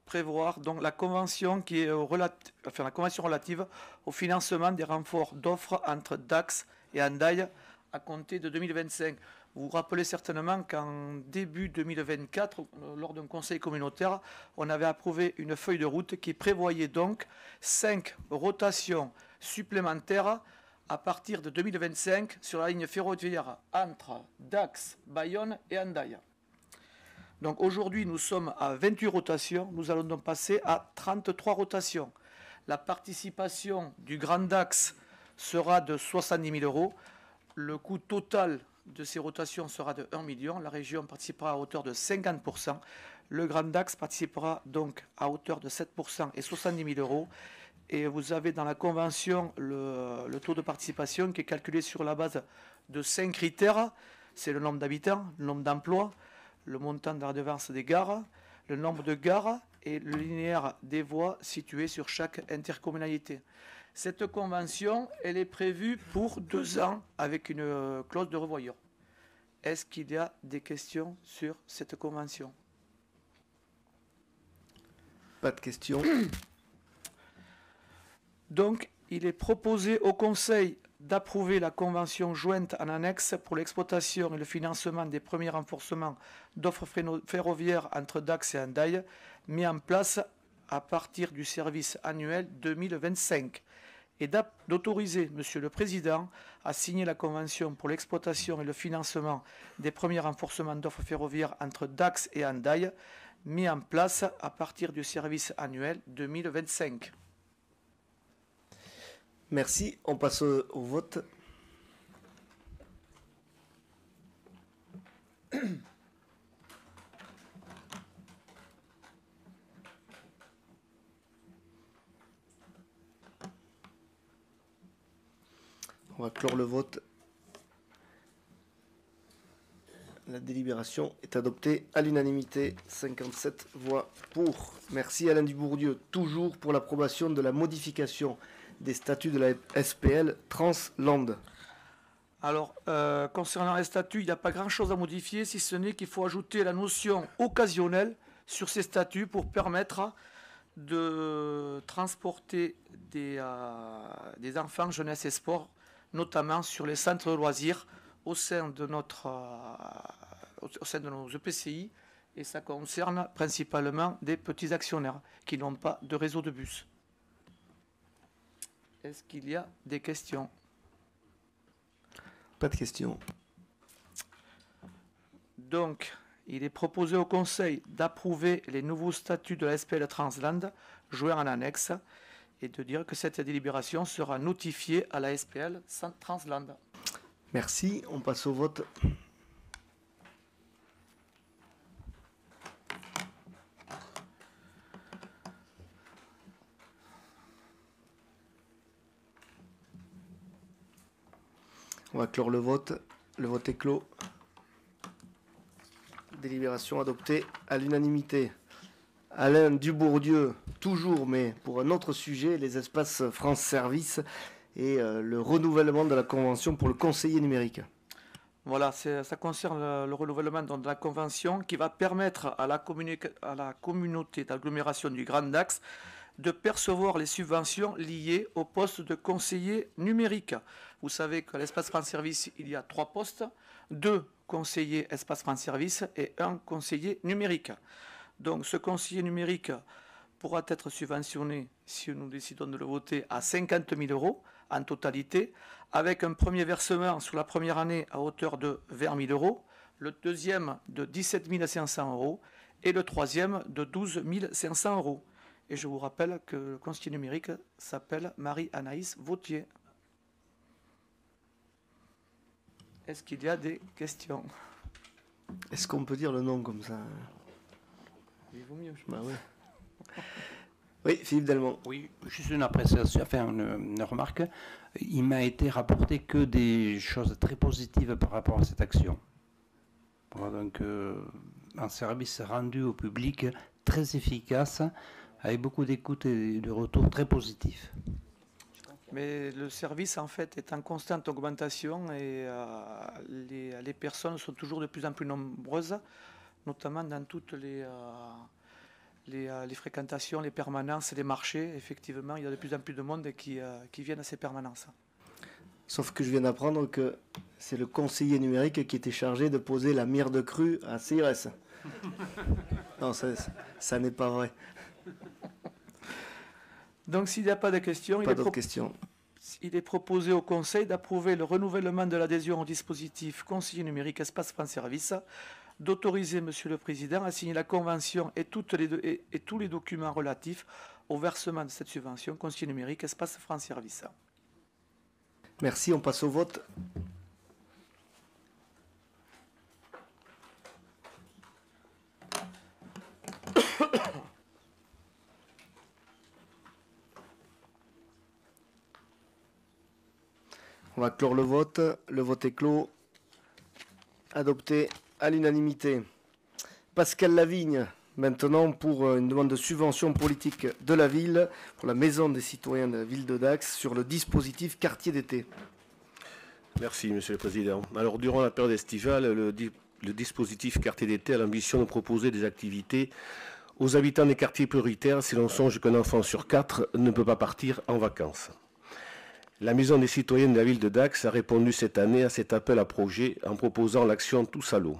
L: prévoir donc la convention qui est la convention relative au financement des renforts d'offres entre Dax et Hendaye à compter de 2025. Vous vous rappelez certainement qu'en début 2024, lors d'un conseil communautaire, on avait approuvé une feuille de route qui prévoyait donc 5 rotations supplémentaires à partir de 2025 sur la ligne ferroviaire entre Dax, Bayonne et Hendaye. Donc aujourd'hui, nous sommes à 28 rotations. Nous allons donc passer à 33 rotations. La participation du Grand Dax sera de 70 000 €. Le coût total de ces rotations sera de 1 million. La région participera à hauteur de 50%. Le Grand Dax participera donc à hauteur de 7% et 70 000 €. Et vous avez dans la convention le taux de participation qui est calculé sur la base de 5 critères. C'est le nombre d'habitants, le nombre d'emplois, le montant de la redevance des gares, le nombre de gares et le linéaire des voies situées sur chaque intercommunalité. Cette convention, elle est prévue pour 2 ans avec une clause de revoyure. Est-ce qu'il y a des questions sur cette convention?
A: Pas de questions.
L: Donc, il est proposé au Conseil d'approuver la convention jointe en annexe pour l'exploitation et le financement des premiers renforcements d'offres ferroviaires entre Dax et Hendaye, mis en place à partir du service annuel 2025, et d'autoriser Monsieur le Président à signer la convention pour l'exploitation et le financement des premiers renforcements d'offres ferroviaires entre Dax et Hendaye, mis en place à partir du service annuel 2025.
A: Merci. On passe au vote. On va clore le vote. La délibération est adoptée à l'unanimité, 57 voix pour. Merci Alain Dubourdieu, toujours pour l'approbation de la modification des statuts de la SPL Transland.
L: Alors, concernant les statuts, il n'y a pas grand-chose à modifier, si ce n'est qu'il faut ajouter la notion occasionnelle sur ces statuts pour permettre de transporter des enfants, jeunesse et sport, notamment sur les centres de loisirs au sein de nos EPCI, et ça concerne principalement des petits actionnaires qui n'ont pas de réseau de bus. Est-ce qu'il y a des questions?
A: Pas de questions.
L: Donc, il est proposé au Conseil d'approuver les nouveaux statuts de la SPL Transland, joints en annexe, et de dire que cette délibération sera notifiée à la SPL Transland.
A: Merci. On passe au vote. On va clore le vote. Le vote est clos. Délibération adoptée à l'unanimité. Alain Dubourdieu, toujours, mais pour un autre sujet, les espaces France Service et le renouvellement de la convention pour le conseiller numérique.
L: Voilà, ça concerne le renouvellement de la convention qui va permettre à la communauté d'agglomération du Grand Dax de percevoir les subventions liées au poste de conseiller numérique. Vous savez qu'à l'espace France Service, il y a 3 postes, 2 conseillers espace France Service et 1 conseiller numérique. Donc ce conseiller numérique pourra être subventionné, si nous décidons de le voter, à 50 000 € en totalité, avec un premier versement sur la première année à hauteur de 20 000 €, le deuxième de 17 500 € et le troisième de 12 500 €. Et je vous rappelle que le conseiller numérique s'appelle Marie-Anaïs Vautier. Est-ce qu'il y a des questions?
A: Est-ce qu'on peut dire le nom comme ça?
L: Il vaut mieux.
A: Bah oui. Oui, Philippe Delmont.
J: Oui, juste une appréciation, enfin une remarque. Il m'a été rapporté que des choses très positives par rapport à cette action. Voilà, donc un service rendu au public très efficace, avec beaucoup d'écoute et de retours très positifs.
L: Mais le service, en fait, est en constante augmentation et les personnes sont toujours de plus en plus nombreuses, notamment dans toutes les fréquentations, les permanences, les marchés. Effectivement, il y a de plus en plus de monde qui viennent à ces permanences.
A: Sauf que je viens d'apprendre que c'est le conseiller numérique qui était chargé de poser la mire de crue à CIRES. Non, ça n'est pas vrai.
L: Donc s'il n'y a pas de questions, il est proposé au Conseil d'approuver le renouvellement de l'adhésion au dispositif conseiller numérique Espace France Service, d'autoriser Monsieur le Président à signer la convention et tous les documents relatifs au versement de cette subvention conseiller numérique Espace France Service.
A: Merci, on passe au vote. On va clore le vote. Le vote est clos. Adopté à l'unanimité. Pascal Lavigne, maintenant pour une demande de subvention politique de la ville, pour la maison des citoyens de la ville de Dax, sur le dispositif quartier d'été.
M: Merci, Monsieur le Président. Alors, durant la période estivale, le dispositif quartier d'été a l'ambition de proposer des activités aux habitants des quartiers prioritaires si l'on songe qu'un enfant sur 4 ne peut pas partir en vacances. La Maison des citoyens de la ville de Dax a répondu cette année à cet appel à projet en proposant l'action Tous à l'eau.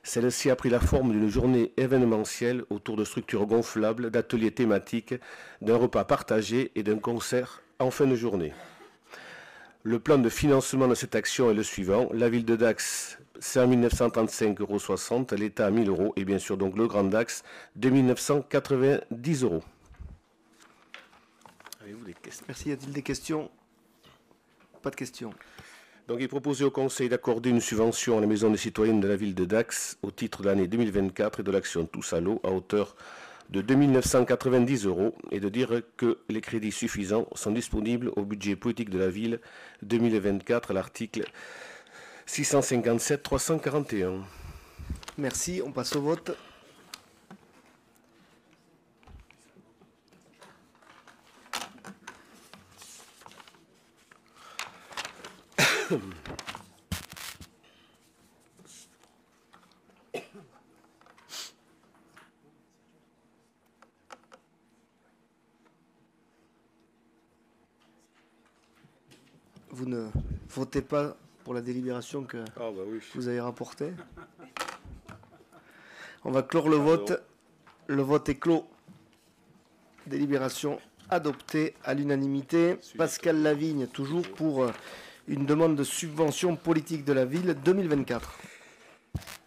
M: Celle-ci a pris la forme d'une journée événementielle autour de structures gonflables, d'ateliers thématiques, d'un repas partagé et d'un concert en fin de journée. Le plan de financement de cette action est le suivant. La ville de Dax, c'est à 1935,60 €, l'État à 1 000 € et bien sûr donc le Grand Dax, 2990 €. Avez-vous des questions?
A: Merci. Y a-t-il des questions? Pas de questions.
M: Donc il est proposé au Conseil d'accorder une subvention à la Maison des citoyennes de la ville de Dax au titre de l'année 2024 et de l'action Tous à l'eau à hauteur de 2 990 € et de dire que les crédits suffisants sont disponibles au budget politique de la ville 2024 à l'article 657-341.
A: Merci, on passe au vote. Vous ne votez pas pour la délibération que vous avez rapportée. On va clore le vote. Le vote est clos. Délibération adoptée à l'unanimité. Pascal Lavigne, toujours pour une demande de subvention politique de la ville 2024.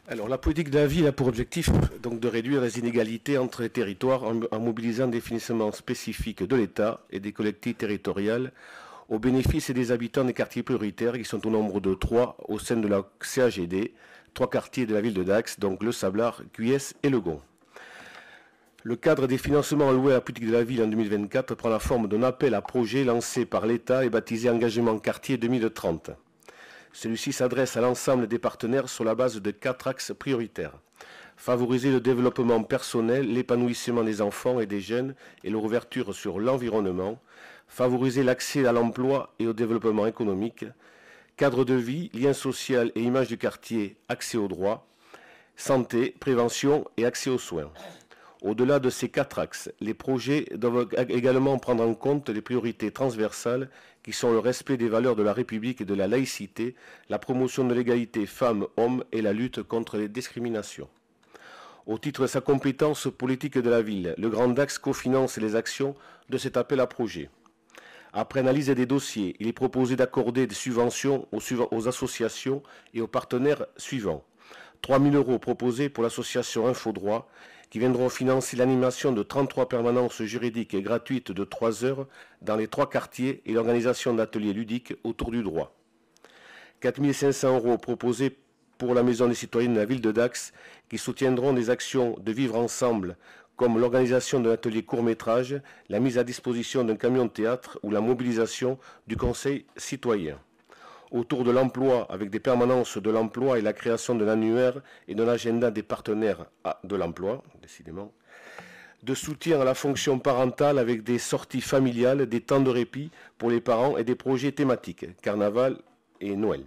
M: Alors, la politique de la ville a pour objectif donc, de réduire les inégalités entre les territoires en mobilisant des financements spécifiques de l'État et des collectivités territoriales au bénéfice des habitants des quartiers prioritaires qui sont au nombre de 3 au sein de la CAGD, 3 quartiers de la ville de Dax, donc le Sablard, Guyès et Le Gond. Le cadre des financements alloués à la politique de la ville en 2024 prend la forme d'un appel à projet lancé par l'État et baptisé Engagement Quartier 2030. Celui-ci s'adresse à l'ensemble des partenaires sur la base de 4 axes prioritaires. Favoriser le développement personnel, l'épanouissement des enfants et des jeunes et leur ouverture sur l'environnement. Favoriser l'accès à l'emploi et au développement économique. Cadre de vie, lien social et image du quartier, accès aux droits. Santé, prévention et accès aux soins. Au-delà de ces 4 axes, les projets doivent également prendre en compte les priorités transversales qui sont le respect des valeurs de la République et de la laïcité, la promotion de l'égalité femmes-hommes et la lutte contre les discriminations. Au titre de sa compétence politique de la ville, le Grand Axe cofinance les actions de cet appel à projet. Après analyse des dossiers, il est proposé d'accorder des subventions aux associations et aux partenaires suivants. 3 000 € proposés pour l'association Infodroit, qui viendront financer l'animation de 33 permanences juridiques et gratuites de 3 heures dans les 3 quartiers et l'organisation d'ateliers ludiques autour du droit. 4 500 € proposés pour la Maison des citoyens de la ville de Dax, qui soutiendront des actions de vivre ensemble, comme l'organisation d'un atelier court-métrage, la mise à disposition d'un camion de théâtre ou la mobilisation du conseil citoyen. Autour de l'emploi, avec des permanences de l'emploi et la création d'un annuaire et d'un agenda des partenaires de l'emploi, décidément. De soutien à la fonction parentale avec des sorties familiales, des temps de répit pour les parents et des projets thématiques, carnaval et Noël.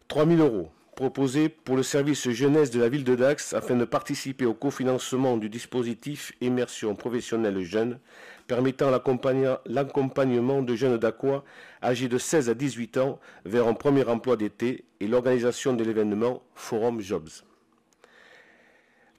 M: 3 000 € proposés pour le service jeunesse de la ville de Dax afin de participer au cofinancement du dispositif Immersion professionnelle jeune, permettant l'accompagnement de jeunes d'Aqua âgés de 16 à 18 ans vers un premier emploi d'été et l'organisation de l'événement Forum Jobs.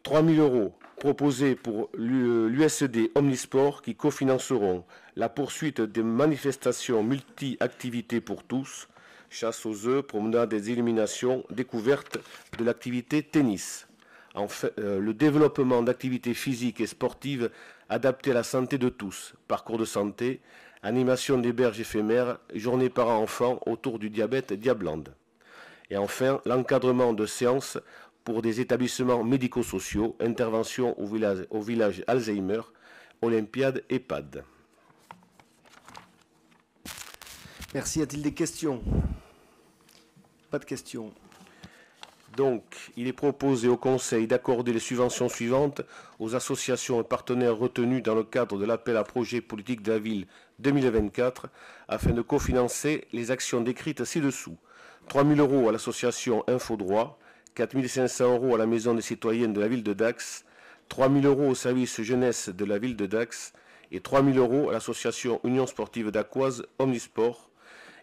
M: 3 000 € proposés pour l'USD Omnisport qui cofinanceront la poursuite des manifestations multi-activités pour tous, chasse aux œufs, promenade des illuminations, découverte de l'activité tennis. Enfin, le développement d'activités physiques et sportives adaptées à la santé de tous, parcours de santé, animation des berges éphémères, journée parents-enfants autour du diabète Diabland. Et enfin, l'encadrement de séances pour des établissements médico-sociaux, intervention au village Alzheimer, Olympiade EHPAD.
A: Merci. Y a-t-il des questions? Pas de questions.
M: Donc, il est proposé au Conseil d'accorder les subventions suivantes aux associations et partenaires retenus dans le cadre de l'appel à projet politique de la ville 2024 afin de cofinancer les actions décrites ci-dessous. 3 000 € à l'association Infodroit, 4 500 € à la Maison des citoyennes de la ville de Dax, 3 000 € au service jeunesse de la ville de Dax et 3 000 € à l'association Union sportive d'Aquoise Omnisport,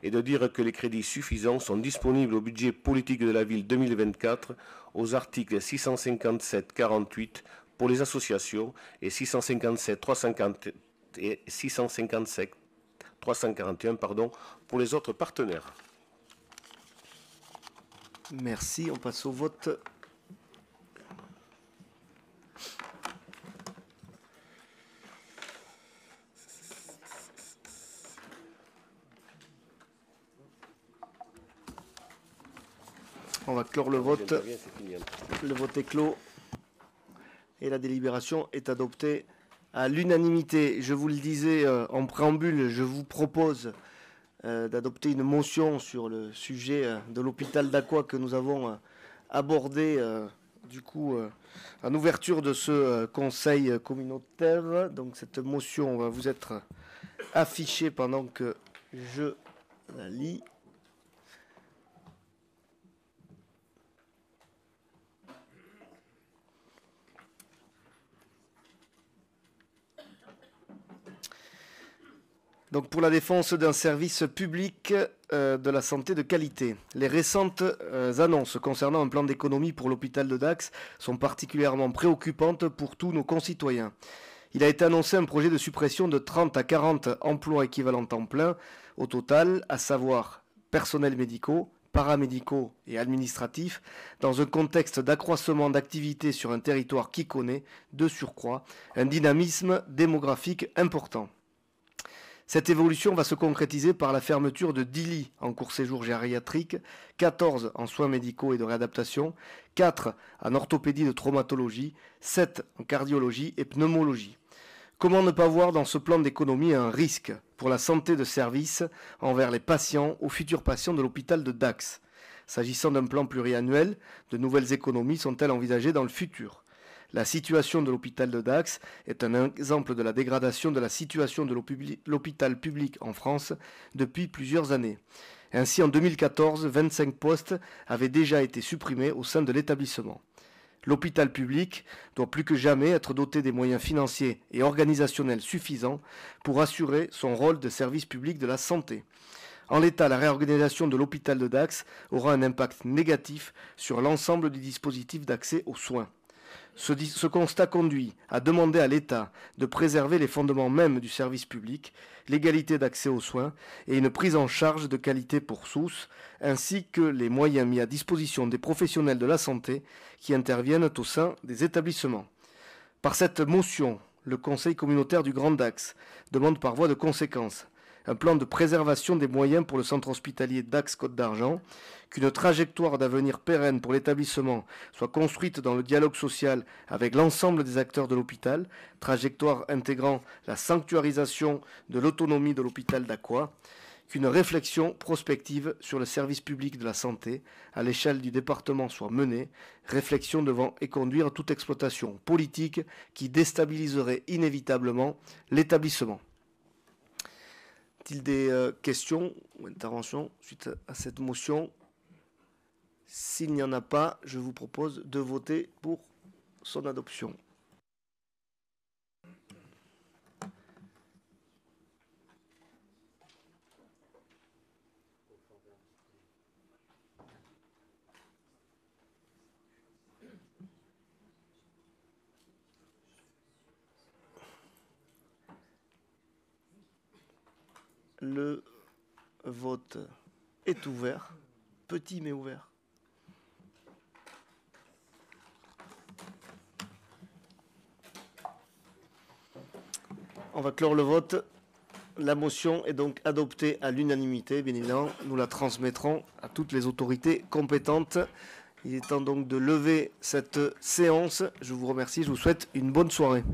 M: et de dire que les crédits suffisants sont disponibles au budget politique de la ville 2024 aux articles 657-48 pour les associations et 657-341 pour les autres partenaires.
A: Merci, on passe au vote. On va clore le vote. Le vote est clos. Et la délibération est adoptée à l'unanimité. Je vous le disais en préambule, je vous propose d'adopter une motion sur le sujet de l'hôpital d'Aqua que nous avons abordé en ouverture de ce conseil communautaire. Donc cette motion va vous être affichée pendant que je la lis. Donc pour la défense d'un service public de la santé de qualité. Les récentes annonces concernant un plan d'économie pour l'hôpital de Dax sont particulièrement préoccupantes pour tous nos concitoyens. Il a été annoncé un projet de suppression de 30 à 40 emplois équivalents temps plein au total, à savoir personnels médicaux, paramédicaux et administratifs, dans un contexte d'accroissement d'activité sur un territoire qui connaît, de surcroît, un dynamisme démographique important. Cette évolution va se concrétiser par la fermeture de 10 lits en court séjour gériatrique, 14 en soins médicaux et de réadaptation, 4 en orthopédie de traumatologie, 7 en cardiologie et pneumologie. Comment ne pas voir dans ce plan d'économie un risque pour la santé de service envers les patients ou futurs patients de l'hôpital de Dax? S'agissant d'un plan pluriannuel, de nouvelles économies sont-elles envisagées dans le futur? La situation de l'hôpital de Dax est un exemple de la dégradation de la situation de l'hôpital public en France depuis plusieurs années. Ainsi, en 2014, 25 postes avaient déjà été supprimés au sein de l'établissement. L'hôpital public doit plus que jamais être doté des moyens financiers et organisationnels suffisants pour assurer son rôle de service public de la santé. En l'état, la réorganisation de l'hôpital de Dax aura un impact négatif sur l'ensemble du dispositif d'accès aux soins. Ce constat conduit à demander à l'État de préserver les fondements mêmes du service public, l'égalité d'accès aux soins et une prise en charge de qualité pour tous, ainsi que les moyens mis à disposition des professionnels de la santé qui interviennent au sein des établissements. Par cette motion, le Conseil communautaire du Grand Dax demande par voie de conséquence un plan de préservation des moyens pour le centre hospitalier Dax-Côte d'Argent, qu'une trajectoire d'avenir pérenne pour l'établissement soit construite dans le dialogue social avec l'ensemble des acteurs de l'hôpital, trajectoire intégrant la sanctuarisation de l'autonomie de l'hôpital d'Aqua, qu'une réflexion prospective sur le service public de la santé à l'échelle du département soit menée, réflexion devant conduire toute exploitation politique qui déstabiliserait inévitablement l'établissement. Y a-t-il des questions ou interventions suite à cette motion? S'il n'y en a pas, je vous propose de voter pour son adoption. Le vote est ouvert, petit mais ouvert. On va clore le vote. La motion est donc adoptée à l'unanimité. Bien évidemment, nous la transmettrons à toutes les autorités compétentes. Il est temps donc de lever cette séance. Je vous remercie, je vous souhaite une bonne soirée.